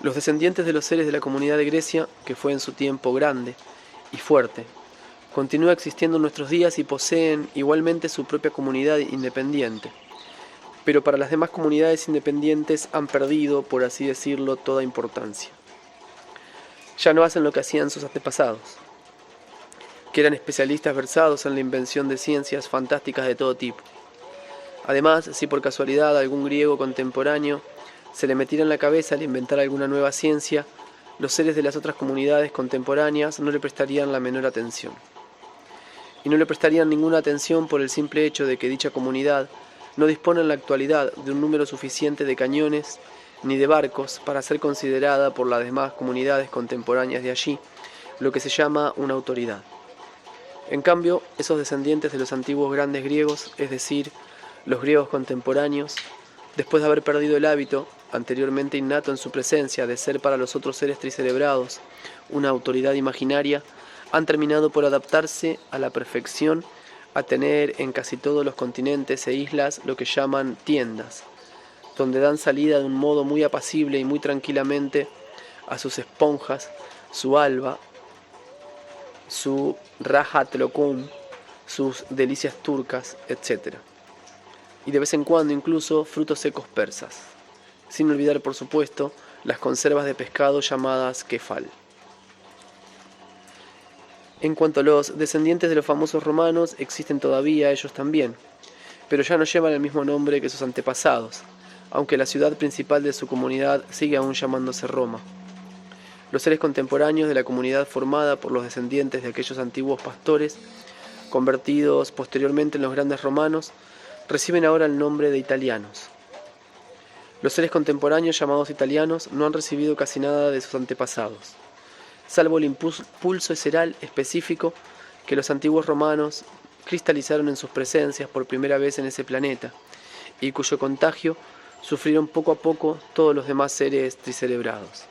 Los descendientes de los seres de la comunidad de Grecia, que fue en su tiempo grande y fuerte, continúa existiendo en nuestros días y poseen igualmente su propia comunidad independiente. Pero para las demás comunidades independientes han perdido, por así decirlo, toda importancia. Ya no hacen lo que hacían sus antepasados, que eran especialistas versados en la invención de ciencias fantásticas de todo tipo. Además, si por casualidad algún griego contemporáneo se le metiera en la cabeza al inventar alguna nueva ciencia, los seres de las otras comunidades contemporáneas no le prestarían la menor atención. Y no le prestarían ninguna atención por el simple hecho de que dicha comunidad no dispone en la actualidad de un número suficiente de cañones ni de barcos para ser considerada por las demás comunidades contemporáneas de allí lo que se llama una autoridad. En cambio, esos descendientes de los antiguos grandes griegos, es decir, los griegos contemporáneos, después de haber perdido el hábito, anteriormente innato en su presencia, de ser para los otros seres tricerebrados una autoridad imaginaria, han terminado por adaptarse a la perfección a tener en casi todos los continentes e islas lo que llaman tiendas, donde dan salida de un modo muy apacible y muy tranquilamente a sus esponjas, su alba, su rahat lokum, sus delicias turcas, etc. Y de vez en cuando incluso frutos secos persas, sin olvidar por supuesto las conservas de pescado llamadas kefal. En cuanto a los descendientes de los famosos romanos, existen todavía ellos también, pero ya no llevan el mismo nombre que sus antepasados, aunque la ciudad principal de su comunidad sigue aún llamándose Roma. Los seres contemporáneos de la comunidad formada por los descendientes de aquellos antiguos pastores, convertidos posteriormente en los grandes romanos, reciben ahora el nombre de italianos. Los seres contemporáneos llamados italianos no han recibido casi nada de sus antepasados, salvo el impulso eseral específico que los antiguos romanos cristalizaron en sus presencias por primera vez en ese planeta, y cuyo contagio sufrieron poco a poco todos los demás seres tricerebrados.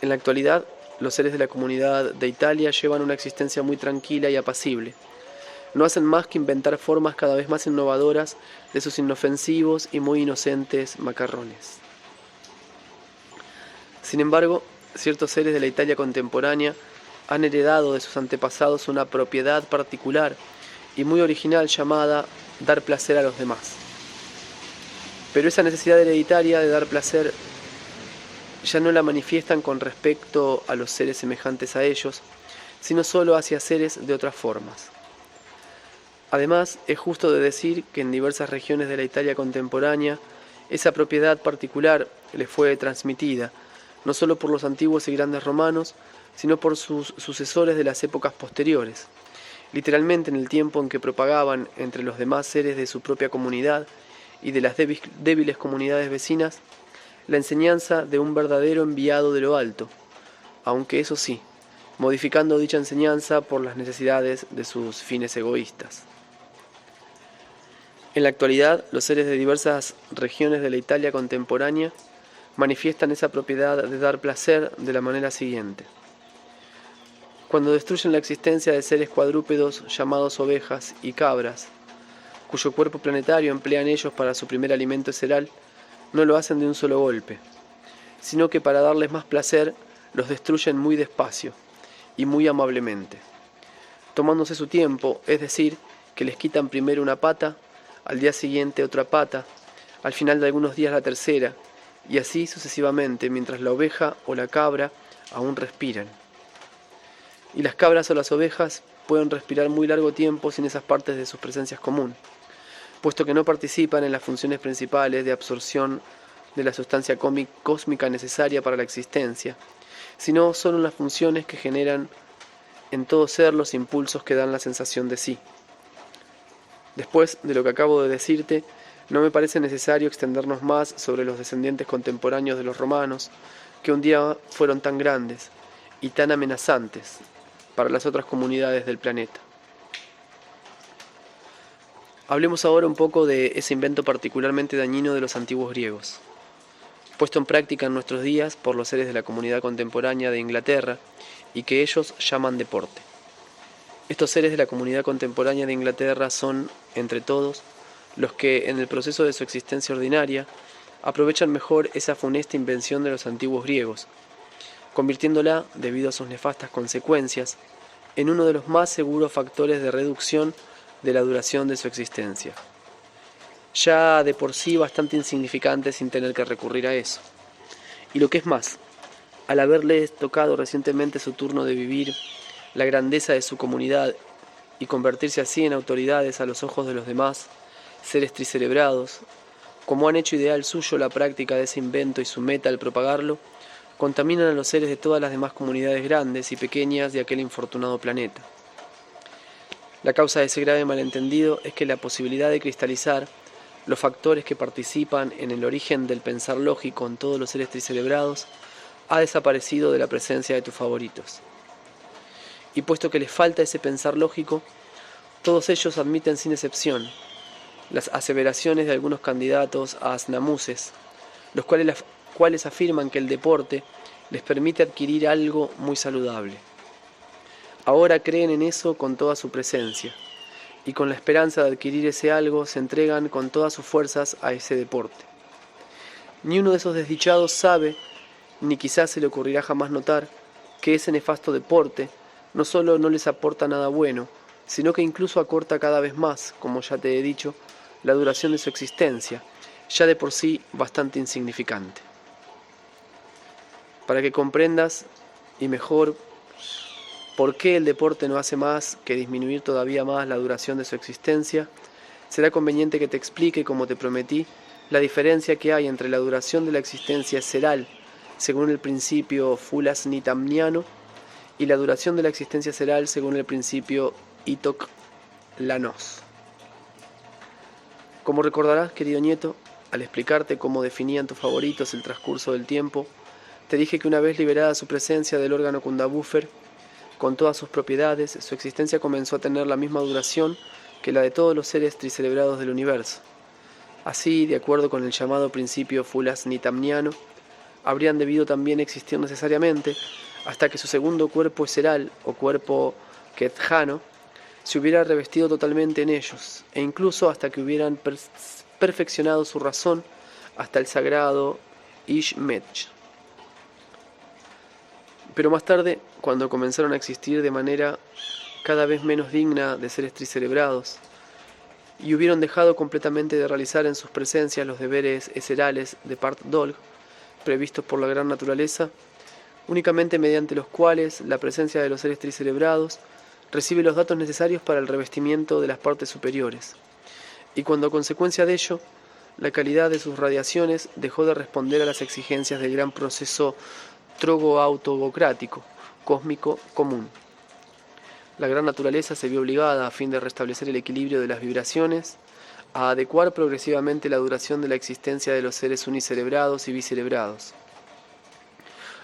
En la actualidad, los seres de la comunidad de Italia llevan una existencia muy tranquila y apacible. No hacen más que inventar formas cada vez más innovadoras de sus inofensivos y muy inocentes macarrones. Sin embargo, ciertos seres de la Italia contemporánea han heredado de sus antepasados una propiedad particular y muy original llamada dar placer a los demás. Pero esa necesidad hereditaria de dar placer ya no la manifiestan con respecto a los seres semejantes a ellos, sino solo hacia seres de otras formas. Además, es justo de decir que en diversas regiones de la Italia contemporánea, esa propiedad particular les fue transmitida, no solo por los antiguos y grandes romanos, sino por sus sucesores de las épocas posteriores, literalmente en el tiempo en que propagaban entre los demás seres de su propia comunidad y de las débiles comunidades vecinas la enseñanza de un verdadero enviado de lo alto, aunque eso sí, modificando dicha enseñanza por las necesidades de sus fines egoístas. En la actualidad, los seres de diversas regiones de la Italia contemporánea manifiestan esa propiedad de dar placer de la manera siguiente. Cuando destruyen la existencia de seres cuadrúpedos llamados ovejas y cabras, cuyo cuerpo planetario emplean ellos para su primer alimento cereal, no lo hacen de un solo golpe, sino que para darles más placer los destruyen muy despacio y muy amablemente, tomándose su tiempo, es decir, que les quitan primero una pata, al día siguiente otra pata, al final de algunos días la tercera, y así sucesivamente, mientras la oveja o la cabra aún respiran. Y las cabras o las ovejas pueden respirar muy largo tiempo sin esas partes de sus presencias común, puesto que no participan en las funciones principales de absorción de la sustancia cósmica necesaria para la existencia, sino solo en las funciones que generan en todo ser los impulsos que dan la sensación de sí. Después de lo que acabo de decirte, no me parece necesario extendernos más sobre los descendientes contemporáneos de los romanos, que un día fueron tan grandes y tan amenazantes para las otras comunidades del planeta. Hablemos ahora un poco de ese invento particularmente dañino de los antiguos griegos, puesto en práctica en nuestros días por los seres de la comunidad contemporánea de Inglaterra y que ellos llaman deporte. Estos seres de la comunidad contemporánea de Inglaterra son, entre todos, los que, en el proceso de su existencia ordinaria, aprovechan mejor esa funesta invención de los antiguos griegos, convirtiéndola, debido a sus nefastas consecuencias, en uno de los más seguros factores de reducción de la duración de su existencia, ya de por sí bastante insignificante sin tener que recurrir a eso. Y lo que es más, al haberles tocado recientemente su turno de vivir la grandeza de su comunidad y convertirse así en autoridades a los ojos de los demás, seres tricerebrados, como han hecho ideal suyo la práctica de ese invento y su meta al propagarlo, contaminan a los seres de todas las demás comunidades grandes y pequeñas de aquel infortunado planeta. La causa de ese grave malentendido es que la posibilidad de cristalizar los factores que participan en el origen del pensar lógico en todos los seres tricerebrados ha desaparecido de la presencia de tus favoritos. Y puesto que les falta ese pensar lógico, todos ellos admiten sin excepción las aseveraciones de algunos candidatos a asnamuses, los cuales afirman que el deporte les permite adquirir algo muy saludable. Ahora creen en eso con toda su presencia, y con la esperanza de adquirir ese algo se entregan con todas sus fuerzas a ese deporte. Ni uno de esos desdichados sabe, ni quizás se le ocurrirá jamás notar, que ese nefasto deporte no solo no les aporta nada bueno, sino que incluso acorta cada vez más, como ya te he dicho, la duración de su existencia, ya de por sí bastante insignificante. Para que comprendas, y mejor, por qué el deporte no hace más que disminuir todavía más la duración de su existencia, será conveniente que te explique, como te prometí, la diferencia que hay entre la duración de la existencia seral, según el principio fulas-nitamniano, y la duración de la existencia seral según el principio Itok-Lanos. Como recordarás, querido nieto, al explicarte cómo definían tus favoritos el transcurso del tiempo, te dije que una vez liberada su presencia del órgano Kundabuffer, con todas sus propiedades, su existencia comenzó a tener la misma duración que la de todos los seres tricerebrados del universo. Así, de acuerdo con el llamado principio fulas-nitamniano, habrían debido también existir necesariamente hasta que su segundo cuerpo eseral o cuerpo Kedjano se hubiera revestido totalmente en ellos, e incluso hasta que hubieran perfeccionado su razón hasta el sagrado Ishmech. Pero más tarde, cuando comenzaron a existir de manera cada vez menos digna de seres tricerebrados, y hubieron dejado completamente de realizar en sus presencias los deberes eserales de Part Dolg, previstos por la gran naturaleza, únicamente mediante los cuales la presencia de los seres tricerebrados recibe los datos necesarios para el revestimiento de las partes superiores, y cuando a consecuencia de ello, la calidad de sus radiaciones dejó de responder a las exigencias del gran proceso trogoautocrático, cósmico común. La gran naturaleza se vio obligada, a fin de restablecer el equilibrio de las vibraciones, a adecuar progresivamente la duración de la existencia de los seres unicerebrados y bicerebrados,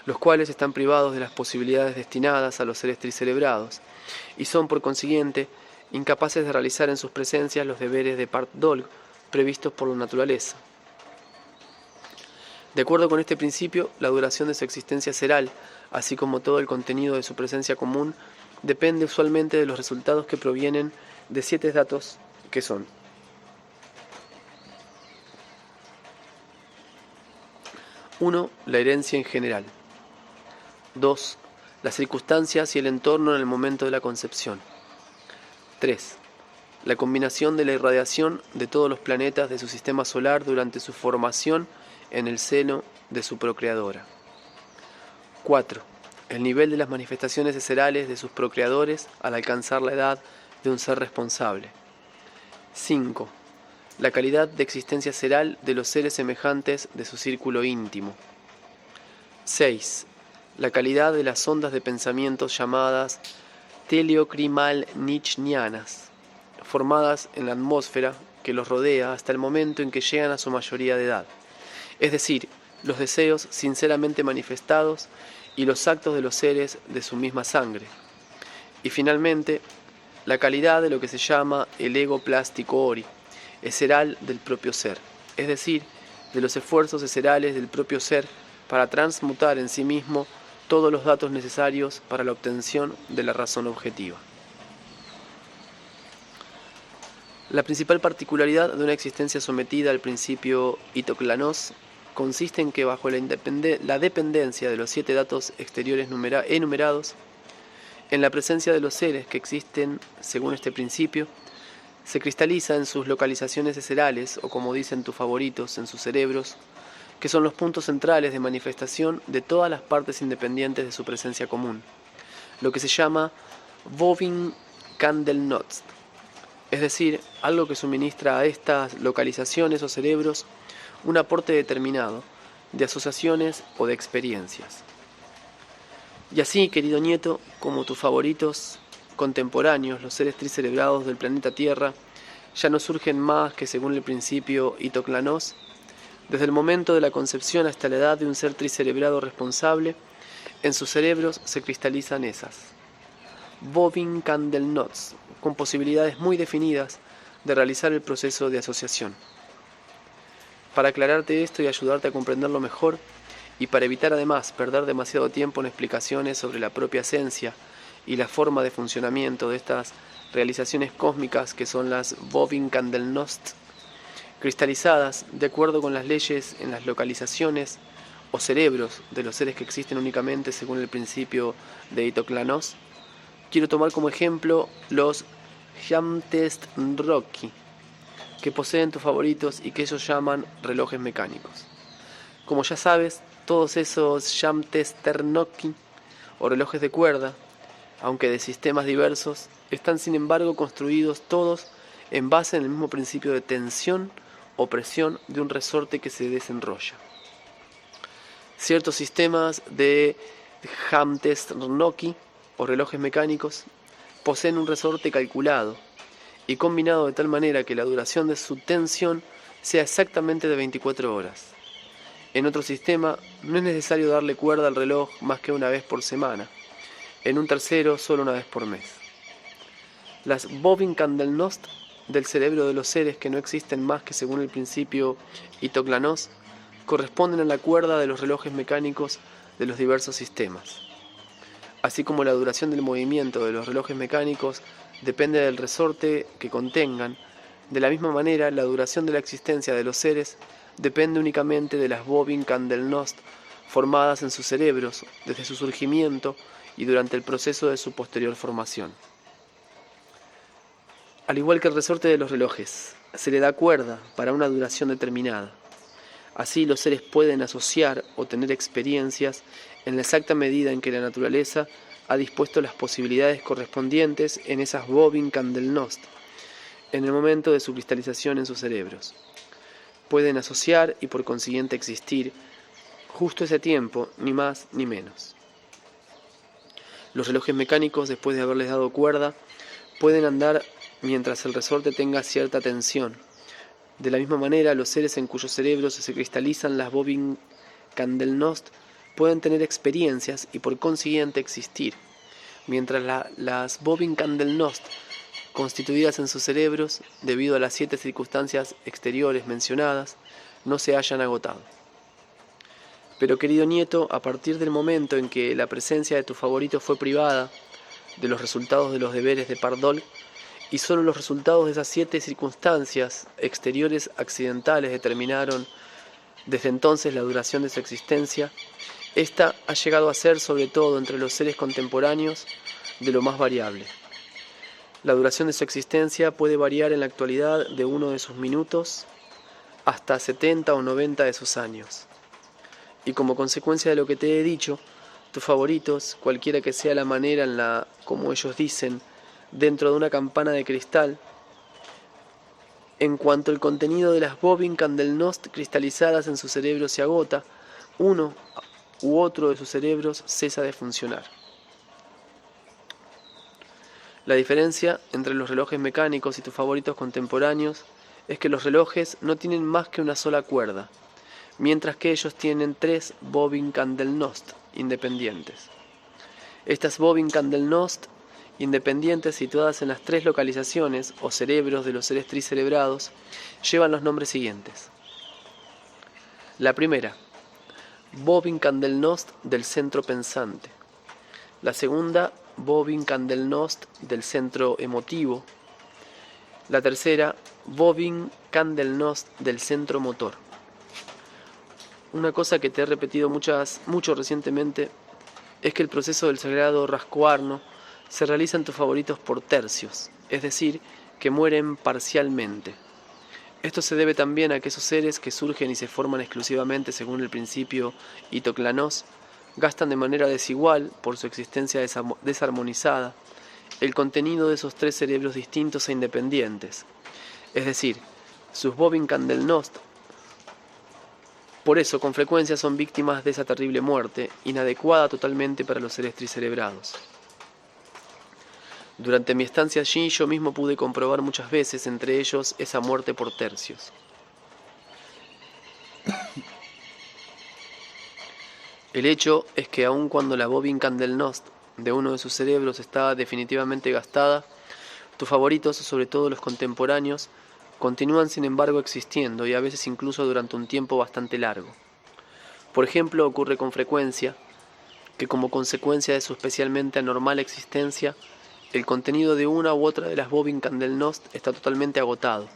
los cuales están privados de las posibilidades destinadas a los seres tricerebrados, y son, por consiguiente, incapaces de realizar en sus presencias los deberes de Part Dolg previstos por la naturaleza. De acuerdo con este principio, la duración de su existencia seral, así como todo el contenido de su presencia común, depende usualmente de los resultados que provienen de 7 datos que son: 1. La herencia en general. 2. Las circunstancias y el entorno en el momento de la concepción. 3. La combinación de la irradiación de todos los planetas de su sistema solar durante su formación en el seno de su procreadora. 4. El nivel de las manifestaciones eserales de sus procreadores al alcanzar la edad de un ser responsable. 5. La calidad de existencia seral de los seres semejantes de su círculo íntimo. 6. La calidad de las ondas de pensamientos llamadas teleocrimal-nichnianas, formadas en la atmósfera que los rodea hasta el momento en que llegan a su mayoría de edad, es decir, los deseos sinceramente manifestados y los actos de los seres de su misma sangre. Y finalmente, la calidad de lo que se llama el ego plástico ori, eseral del propio ser, es decir, de los esfuerzos eserales del propio ser para transmutar en sí mismo todos los datos necesarios para la obtención de la razón objetiva. La principal particularidad de una existencia sometida al principio Itoclanos consiste en que bajo la dependencia de los 7 datos exteriores enumerados, en la presencia de los seres que existen según este principio, se cristaliza en sus localizaciones eserales, o como dicen tus favoritos, en sus cerebros, que son los puntos centrales de manifestación de todas las partes independientes de su presencia común, lo que se llama Vovin Kandelnotst, es decir, algo que suministra a estas localizaciones o cerebros un aporte determinado de asociaciones o de experiencias. Y así, querido nieto, como tus favoritos contemporáneos, los seres tricerebrados del planeta Tierra, ya no surgen más que según el principio Itoclanos. Desde el momento de la concepción hasta la edad de un ser tricerebrado responsable, en sus cerebros se cristalizan esas Vovin Kandelnots, con posibilidades muy definidas de realizar el proceso de asociación. Para aclararte esto y ayudarte a comprenderlo mejor, y para evitar además perder demasiado tiempo en explicaciones sobre la propia esencia y la forma de funcionamiento de estas realizaciones cósmicas que son las Vovin Kandelnost, cristalizadas de acuerdo con las leyes en las localizaciones o cerebros de los seres que existen únicamente según el principio de Itoclanos, quiero tomar como ejemplo los Jamtest-Rocky, que poseen tus favoritos y que ellos llaman relojes mecánicos. Como ya sabes, todos esos Jamtest-Rocky o relojes de cuerda, aunque de sistemas diversos, están sin embargo construidos todos en base en el mismo principio de tensión o presión de un resorte que se desenrolla. Ciertos sistemas de Jamtest-Rocky o relojes mecánicos poseen un resorte calculado y combinado de tal manera que la duración de su tensión sea exactamente de 24 horas. En otro sistema no es necesario darle cuerda al reloj más que una vez por semana, en un tercero solo una vez por mes. Las Vovin Kandelnost del cerebro de los seres que no existen más que según el principio Itoclanos corresponden a la cuerda de los relojes mecánicos de los diversos sistemas. Así como la duración del movimiento de los relojes mecánicos depende del resorte que contengan, de la misma manera la duración de la existencia de los seres depende únicamente de las Bobbin Candlenost formadas en sus cerebros desde su surgimiento y durante el proceso de su posterior formación. Al igual que el resorte de los relojes, se le da cuerda para una duración determinada. Así los seres pueden asociar o tener experiencias en la exacta medida en que la naturaleza ha dispuesto las posibilidades correspondientes en esas Bobbin Candlenost, en el momento de su cristalización en sus cerebros. Pueden asociar y por consiguiente existir justo ese tiempo, ni más ni menos. Los relojes mecánicos, después de haberles dado cuerda, pueden andar mientras el resorte tenga cierta tensión. De la misma manera, los seres en cuyos cerebros se cristalizan las Bobbin Candlenost pueden tener experiencias y por consiguiente existir, mientras las Bobbin Candlenost constituidas en sus cerebros, debido a las 7 circunstancias exteriores mencionadas, no se hayan agotado. Pero querido nieto, a partir del momento en que la presencia de tu favorito fue privada de los resultados de los deberes de Pardol, y solo los resultados de esas 7 circunstancias exteriores accidentales determinaron desde entonces la duración de su existencia, esta ha llegado a ser, sobre todo entre los seres contemporáneos, de lo más variable. La duración de su existencia puede variar en la actualidad de 1 de sus minutos hasta 70 o 90 de sus años. Y como consecuencia de lo que te he dicho, tus favoritos, cualquiera que sea la manera en la, como ellos dicen, dentro de una campana de cristal, en cuanto el contenido de las Bobbin Candlenost cristalizadas en su cerebro se agota, uno u otro de sus cerebros cesa de funcionar. La diferencia entre los relojes mecánicos y tus favoritos contemporáneos es que los relojes no tienen más que una sola cuerda, mientras que ellos tienen 3 Bobbin Candlenost independientes. Estas Bobbin Candlenost independientes situadas en las 3 localizaciones o cerebros de los seres tricerebrados llevan los nombres siguientes. La primera, Bobbin Candlenost del centro pensante. La segunda, Bobbin Candlenost del centro emotivo. La tercera, Bobbin Candlenost del centro motor. Una cosa que te he repetido mucho recientemente es que el proceso del sagrado rascuarno se realiza en tus favoritos por tercios, es decir, que mueren parcialmente. Esto se debe también a que esos seres que surgen y se forman exclusivamente según el principio Itoclanos gastan de manera desigual, por su existencia desarmonizada, el contenido de esos 3 cerebros distintos e independientes, es decir, sus Bobbin Candlenost. Por eso, con frecuencia son víctimas de esa terrible muerte, inadecuada totalmente para los seres tricerebrados. Durante mi estancia allí yo mismo pude comprobar muchas veces entre ellos esa muerte por tercios. El hecho es que aun cuando la Bobbin Candlenost de uno de sus cerebros está definitivamente gastada, tus favoritos, sobre todo los contemporáneos, continúan sin embargo existiendo y a veces incluso durante un tiempo bastante largo. Por ejemplo, ocurre con frecuencia que como consecuencia de su especialmente anormal existencia, el contenido de una u otra de las Bobbin Candlenost está totalmente agotado.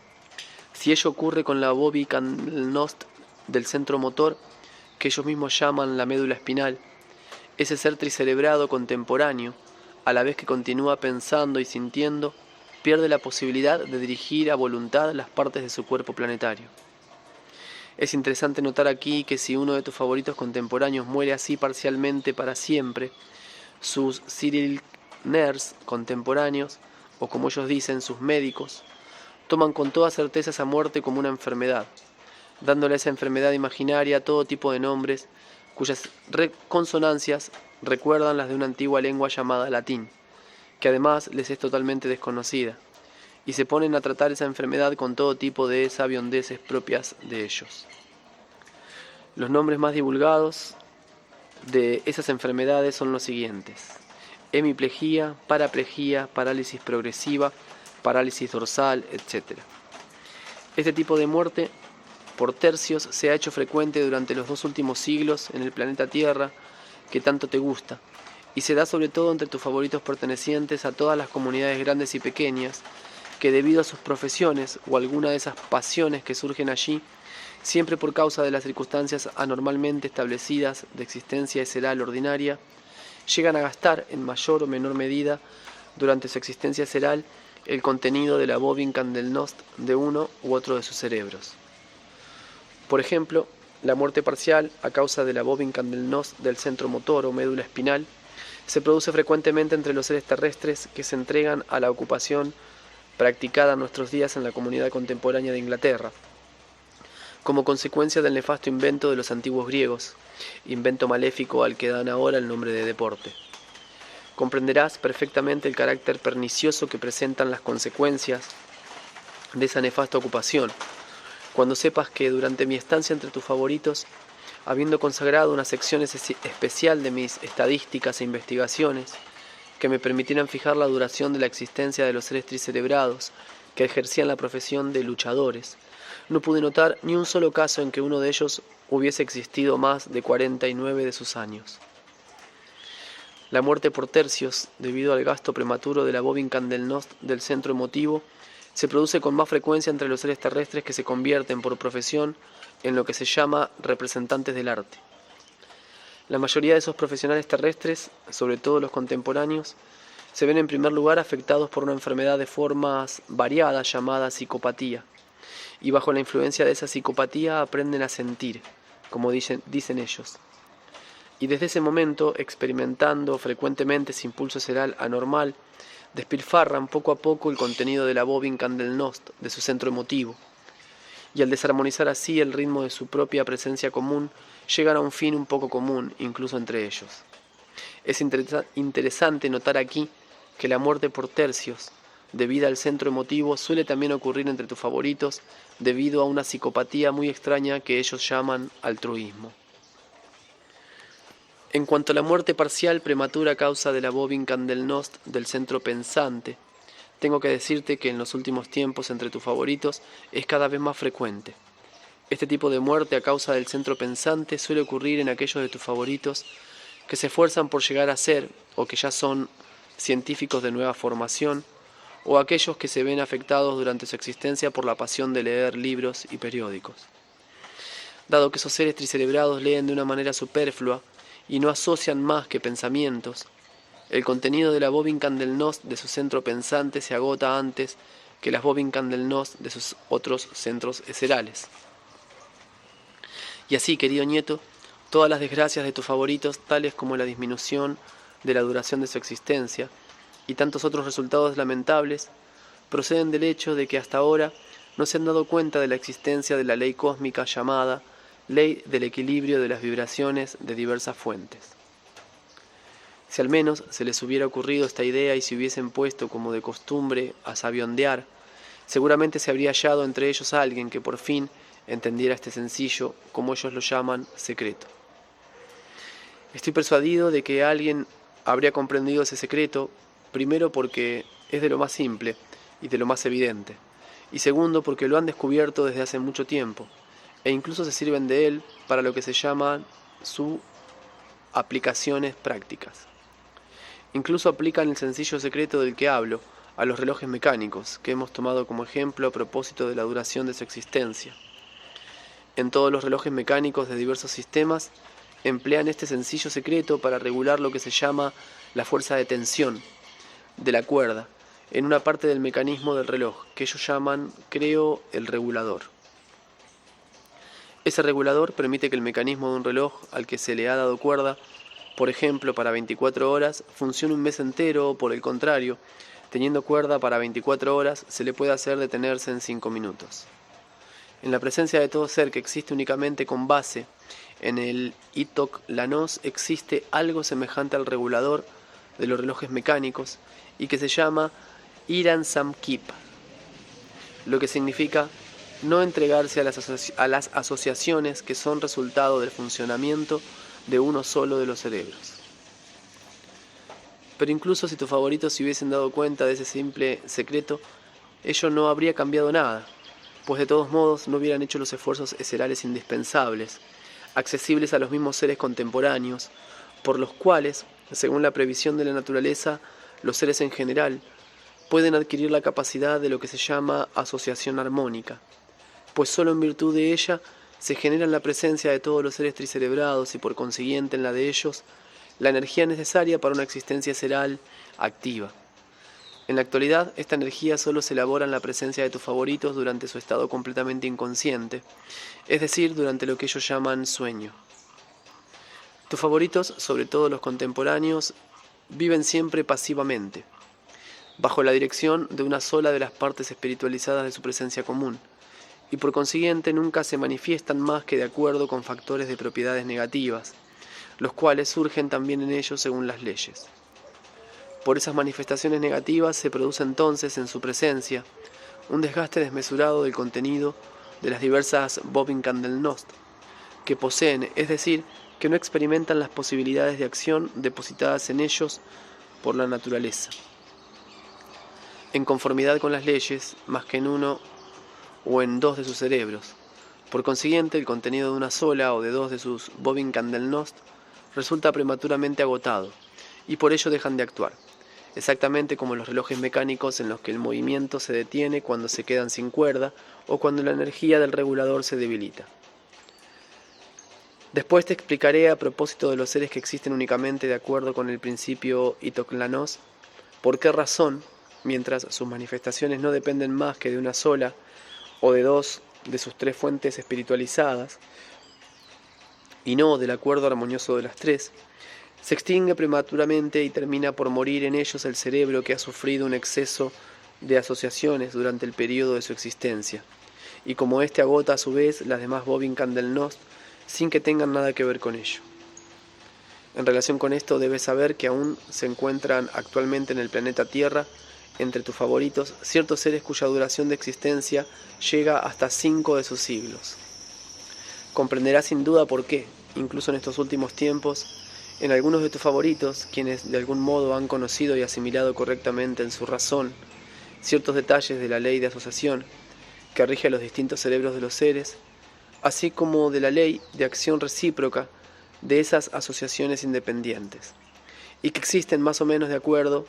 Si ello ocurre con la Bobbin Candlenost del centro motor, que ellos mismos llaman la médula espinal, ese ser tricerebrado contemporáneo, a la vez que continúa pensando y sintiendo, pierde la posibilidad de dirigir a voluntad las partes de su cuerpo planetario. Es interesante notar aquí que si uno de tus favoritos contemporáneos muere así parcialmente para siempre, sus Cyril Ners contemporáneos, o como ellos dicen, sus médicos, toman con toda certeza esa muerte como una enfermedad, dándole a esa enfermedad imaginaria todo tipo de nombres cuyas consonancias recuerdan las de una antigua lengua llamada latín, que además les es totalmente desconocida, y se ponen a tratar esa enfermedad con todo tipo de sabiondeces propias de ellos. Los nombres más divulgados de esas enfermedades son los siguientes: hemiplegia, paraplegia, parálisis progresiva, parálisis dorsal, etc. Este tipo de muerte por tercios se ha hecho frecuente durante los 2 últimos siglos en el planeta Tierra que tanto te gusta, y se da sobre todo entre tus favoritos pertenecientes a todas las comunidades grandes y pequeñas, que debido a sus profesiones o alguna de esas pasiones que surgen allí, siempre por causa de las circunstancias anormalmente establecidas de existencia seral ordinaria, llegan a gastar en mayor o menor medida durante su existencia seral el contenido de la Bobbin-Candelnost de uno u otro de sus cerebros. Por ejemplo, la muerte parcial a causa de la Bobbin-Candelnost del centro motor o médula espinal se produce frecuentemente entre los seres terrestres que se entregan a la ocupación practicada en nuestros días en la comunidad contemporánea de Inglaterra, como consecuencia del nefasto invento de los antiguos griegos, invento maléfico al que dan ahora el nombre de deporte. Comprenderás perfectamente el carácter pernicioso que presentan las consecuencias de esa nefasta ocupación, cuando sepas que durante mi estancia entre tus favoritos, habiendo consagrado una sección especial de mis estadísticas e investigaciones, que me permitieran fijar la duración de la existencia de los seres tricerebrados que ejercían la profesión de luchadores, no pude notar ni un solo caso en que uno de ellos hubiese existido más de 49 de sus años. La muerte por tercios, debido al gasto prematuro de la Bobbin-Candelnost del centro emotivo, se produce con más frecuencia entre los seres terrestres que se convierten por profesión en lo que se llama representantes del arte. La mayoría de esos profesionales terrestres, sobre todo los contemporáneos, se ven en primer lugar afectados por una enfermedad de formas variadas llamada psicopatía, y bajo la influencia de esa psicopatía aprenden a sentir, como dicen ellos. Y desde ese momento, experimentando frecuentemente ese impulso seral anormal, despilfarran poco a poco el contenido de la Bobbin-Candelnost de su centro emotivo, y al desarmonizar así el ritmo de su propia presencia común, llegan a un fin un poco común, incluso entre ellos. Es interesante notar aquí que la muerte por tercios, debida al centro emotivo, suele también ocurrir entre tus favoritos debido a una psicopatía muy extraña que ellos llaman altruismo. En cuanto a la muerte parcial prematura a causa de la Bobbin-Candelnost del centro pensante, tengo que decirte que en los últimos tiempos entre tus favoritos es cada vez más frecuente. Este tipo de muerte a causa del centro pensante suele ocurrir en aquellos de tus favoritos que se esfuerzan por llegar a ser o que ya son científicos de nueva formación, o aquellos que se ven afectados durante su existencia por la pasión de leer libros y periódicos. Dado que esos seres tricerebrados leen de una manera superflua y no asocian más que pensamientos, el contenido de la Bobbin-Candelnost de su centro pensante se agota antes que las Bobbin-Candelnost de sus otros centros eserales. Y así, querido nieto, todas las desgracias de tus favoritos, tales como la disminución de la duración de su existencia y tantos otros resultados lamentables, proceden del hecho de que hasta ahora no se han dado cuenta de la existencia de la ley cósmica llamada ley del equilibrio de las vibraciones de diversas fuentes. Si al menos se les hubiera ocurrido esta idea y se hubiesen puesto como de costumbre a sabiondear, seguramente se habría hallado entre ellos alguien que por fin entendiera este sencillo, como ellos lo llaman, secreto. Estoy persuadido de que alguien habría comprendido ese secreto, primero porque es de lo más simple y de lo más evidente, y segundo porque lo han descubierto desde hace mucho tiempo, e incluso se sirven de él para lo que se llaman sus aplicaciones prácticas. Incluso aplican el sencillo secreto del que hablo a los relojes mecánicos, que hemos tomado como ejemplo a propósito de la duración de su existencia. En todos los relojes mecánicos de diversos sistemas emplean este sencillo secreto para regular lo que se llama la fuerza de tensión de la cuerda en una parte del mecanismo del reloj, que ellos llaman, creo, el regulador. Ese regulador permite que el mecanismo de un reloj al que se le ha dado cuerda, por ejemplo para 24 horas, funcione un mes entero, o por el contrario, teniendo cuerda para 24 horas, se le puede hacer detenerse en 5 minutos. En la presencia de todo ser que existe únicamente con base en el Itok Lanos, existe algo semejante al regulador de los relojes mecánicos y que se llama Iran Samkip, lo que significa no entregarse a las asociaciones que son resultado del funcionamiento de uno solo de los cerebros. Pero incluso si tus favoritos se hubiesen dado cuenta de ese simple secreto, ello no habría cambiado nada, pues de todos modos no hubieran hecho los esfuerzos eserales indispensables, accesibles a los mismos seres contemporáneos, por los cuales Según la previsión de la naturaleza, los seres en general pueden adquirir la capacidad de lo que se llama asociación armónica, pues solo en virtud de ella se genera en la presencia de todos los seres tricerebrados y por consiguiente en la de ellos la energía necesaria para una existencia seral activa. En la actualidad, esta energía solo se elabora en la presencia de tus favoritos durante su estado completamente inconsciente, es decir, durante lo que ellos llaman sueño. Tus favoritos, sobre todo los contemporáneos, viven siempre pasivamente, bajo la dirección de una sola de las partes espiritualizadas de su presencia común, y por consiguiente nunca se manifiestan más que de acuerdo con factores de propiedades negativas, los cuales surgen también en ellos según las leyes. Por esas manifestaciones negativas se produce entonces en su presencia un desgaste desmesurado del contenido de las diversas Bobbincandelnost que poseen, es decir, que no experimentan las posibilidades de acción depositadas en ellos por la naturaleza, en conformidad con las leyes, más que en uno o en dos de sus cerebros. Por consiguiente, el contenido de una sola o de dos de sus Bobbincandelnost resulta prematuramente agotado, y por ello dejan de actuar, exactamente como los relojes mecánicos en los que el movimiento se detiene cuando se quedan sin cuerda o cuando la energía del regulador se debilita. Después te explicaré, a propósito de los seres que existen únicamente de acuerdo con el principio Itoclanos, por qué razón, mientras sus manifestaciones no dependen más que de una sola o de dos de sus tres fuentes espiritualizadas, y no del acuerdo armonioso de las tres, se extingue prematuramente y termina por morir en ellos el cerebro que ha sufrido un exceso de asociaciones durante el periodo de su existencia, y como éste agota a su vez las demás Bobbincandelnost sin que tengan nada que ver con ello. En relación con esto debes saber que aún se encuentran actualmente en el planeta Tierra, entre tus favoritos, ciertos seres cuya duración de existencia llega hasta 5 de sus siglos. Comprenderás sin duda por qué, incluso en estos últimos tiempos, en algunos de tus favoritos, quienes de algún modo han conocido y asimilado correctamente en su razón ciertos detalles de la ley de asociación que rige a los distintos cerebros de los seres, así como de la ley de acción recíproca de esas asociaciones independientes, y que existen más o menos de acuerdo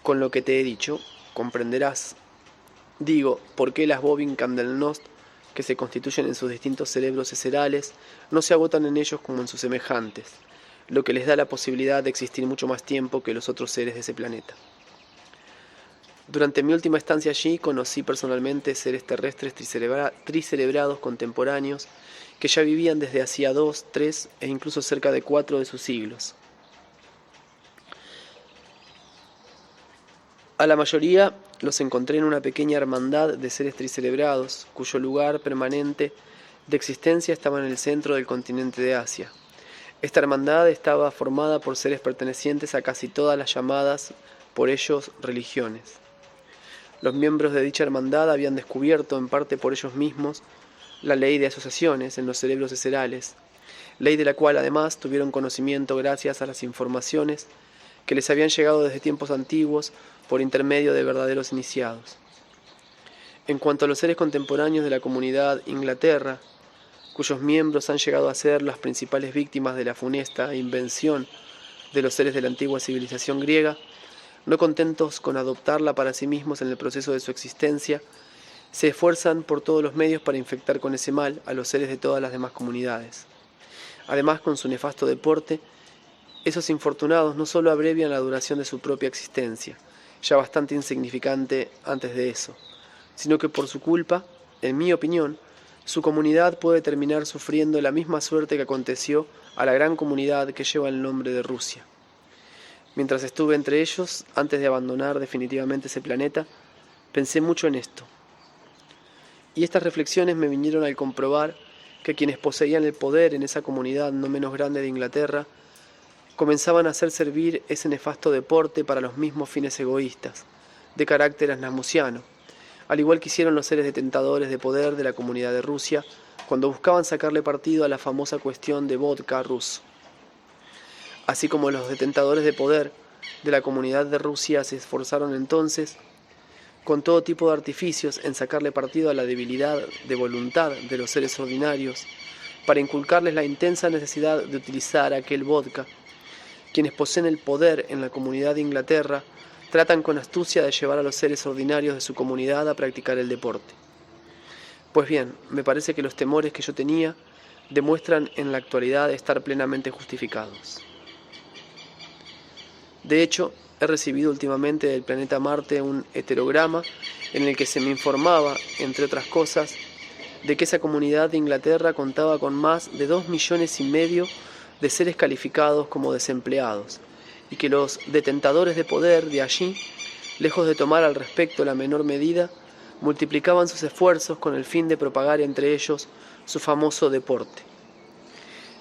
con lo que te he dicho, comprenderás, digo, por qué las Bobbincandelnost que se constituyen en sus distintos cerebros eserales no se agotan en ellos como en sus semejantes, lo que les da la posibilidad de existir mucho más tiempo que los otros seres de ese planeta. Durante mi última estancia allí conocí personalmente seres terrestres tricerebrados contemporáneos que ya vivían desde hacía 2, 3 e incluso cerca de 4 de sus siglos. A la mayoría los encontré en una pequeña hermandad de seres tricerebrados, cuyo lugar permanente de existencia estaba en el centro del continente de Asia. Esta hermandad estaba formada por seres pertenecientes a casi todas las llamadas por ellos religiones. Los miembros de dicha hermandad habían descubierto, en parte por ellos mismos, la ley de asociaciones en los cerebros eserales, ley de la cual además tuvieron conocimiento gracias a las informaciones que les habían llegado desde tiempos antiguos por intermedio de verdaderos iniciados. En cuanto a los seres contemporáneos de la comunidad Inglaterra, cuyos miembros han llegado a ser las principales víctimas de la funesta invención de los seres de la antigua civilización griega, no contentos con adoptarla para sí mismos en el proceso de su existencia, se esfuerzan por todos los medios para infectar con ese mal a los seres de todas las demás comunidades. Además, con su nefasto deporte, esos infortunados no solo abrevian la duración de su propia existencia, ya bastante insignificante antes de eso, sino que por su culpa, en mi opinión, su comunidad puede terminar sufriendo la misma suerte que aconteció a la gran comunidad que lleva el nombre de Rusia. Mientras estuve entre ellos, antes de abandonar definitivamente ese planeta, pensé mucho en esto. Y estas reflexiones me vinieron al comprobar que quienes poseían el poder en esa comunidad no menos grande de Inglaterra comenzaban a hacer servir ese nefasto deporte para los mismos fines egoístas, de carácter asnamusiano, al igual que hicieron los seres detentadores de poder de la comunidad de Rusia cuando buscaban sacarle partido a la famosa cuestión de vodka ruso. Así como los detentadores de poder de la comunidad de Rusia se esforzaron entonces, con todo tipo de artificios, en sacarle partido a la debilidad de voluntad de los seres ordinarios, para inculcarles la intensa necesidad de utilizar aquel vodka, Quienes poseen el poder en la comunidad de Inglaterra tratan con astucia de llevar a los seres ordinarios de su comunidad a practicar el deporte. Pues bien, me parece que los temores que yo tenía demuestran en la actualidad estar plenamente justificados. De hecho, he recibido últimamente del planeta Marte un heterograma en el que se me informaba, entre otras cosas, de que esa comunidad de Inglaterra contaba con más de 2,5 millones de seres calificados como desempleados, y que los detentadores de poder de allí, lejos de tomar al respecto la menor medida, multiplicaban sus esfuerzos con el fin de propagar entre ellos su famoso deporte.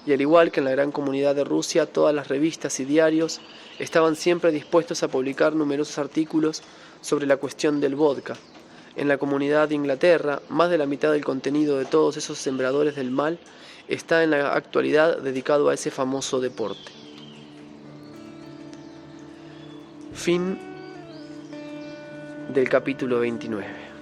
Y al igual que en la gran comunidad de Rusia, todas las revistas y diarios estaban siempre dispuestos a publicar numerosos artículos sobre la cuestión del vodka. En la comunidad de Inglaterra, más de la mitad del contenido de todos esos sembradores del mal está en la actualidad dedicado a ese famoso deporte. Fin del capítulo 29.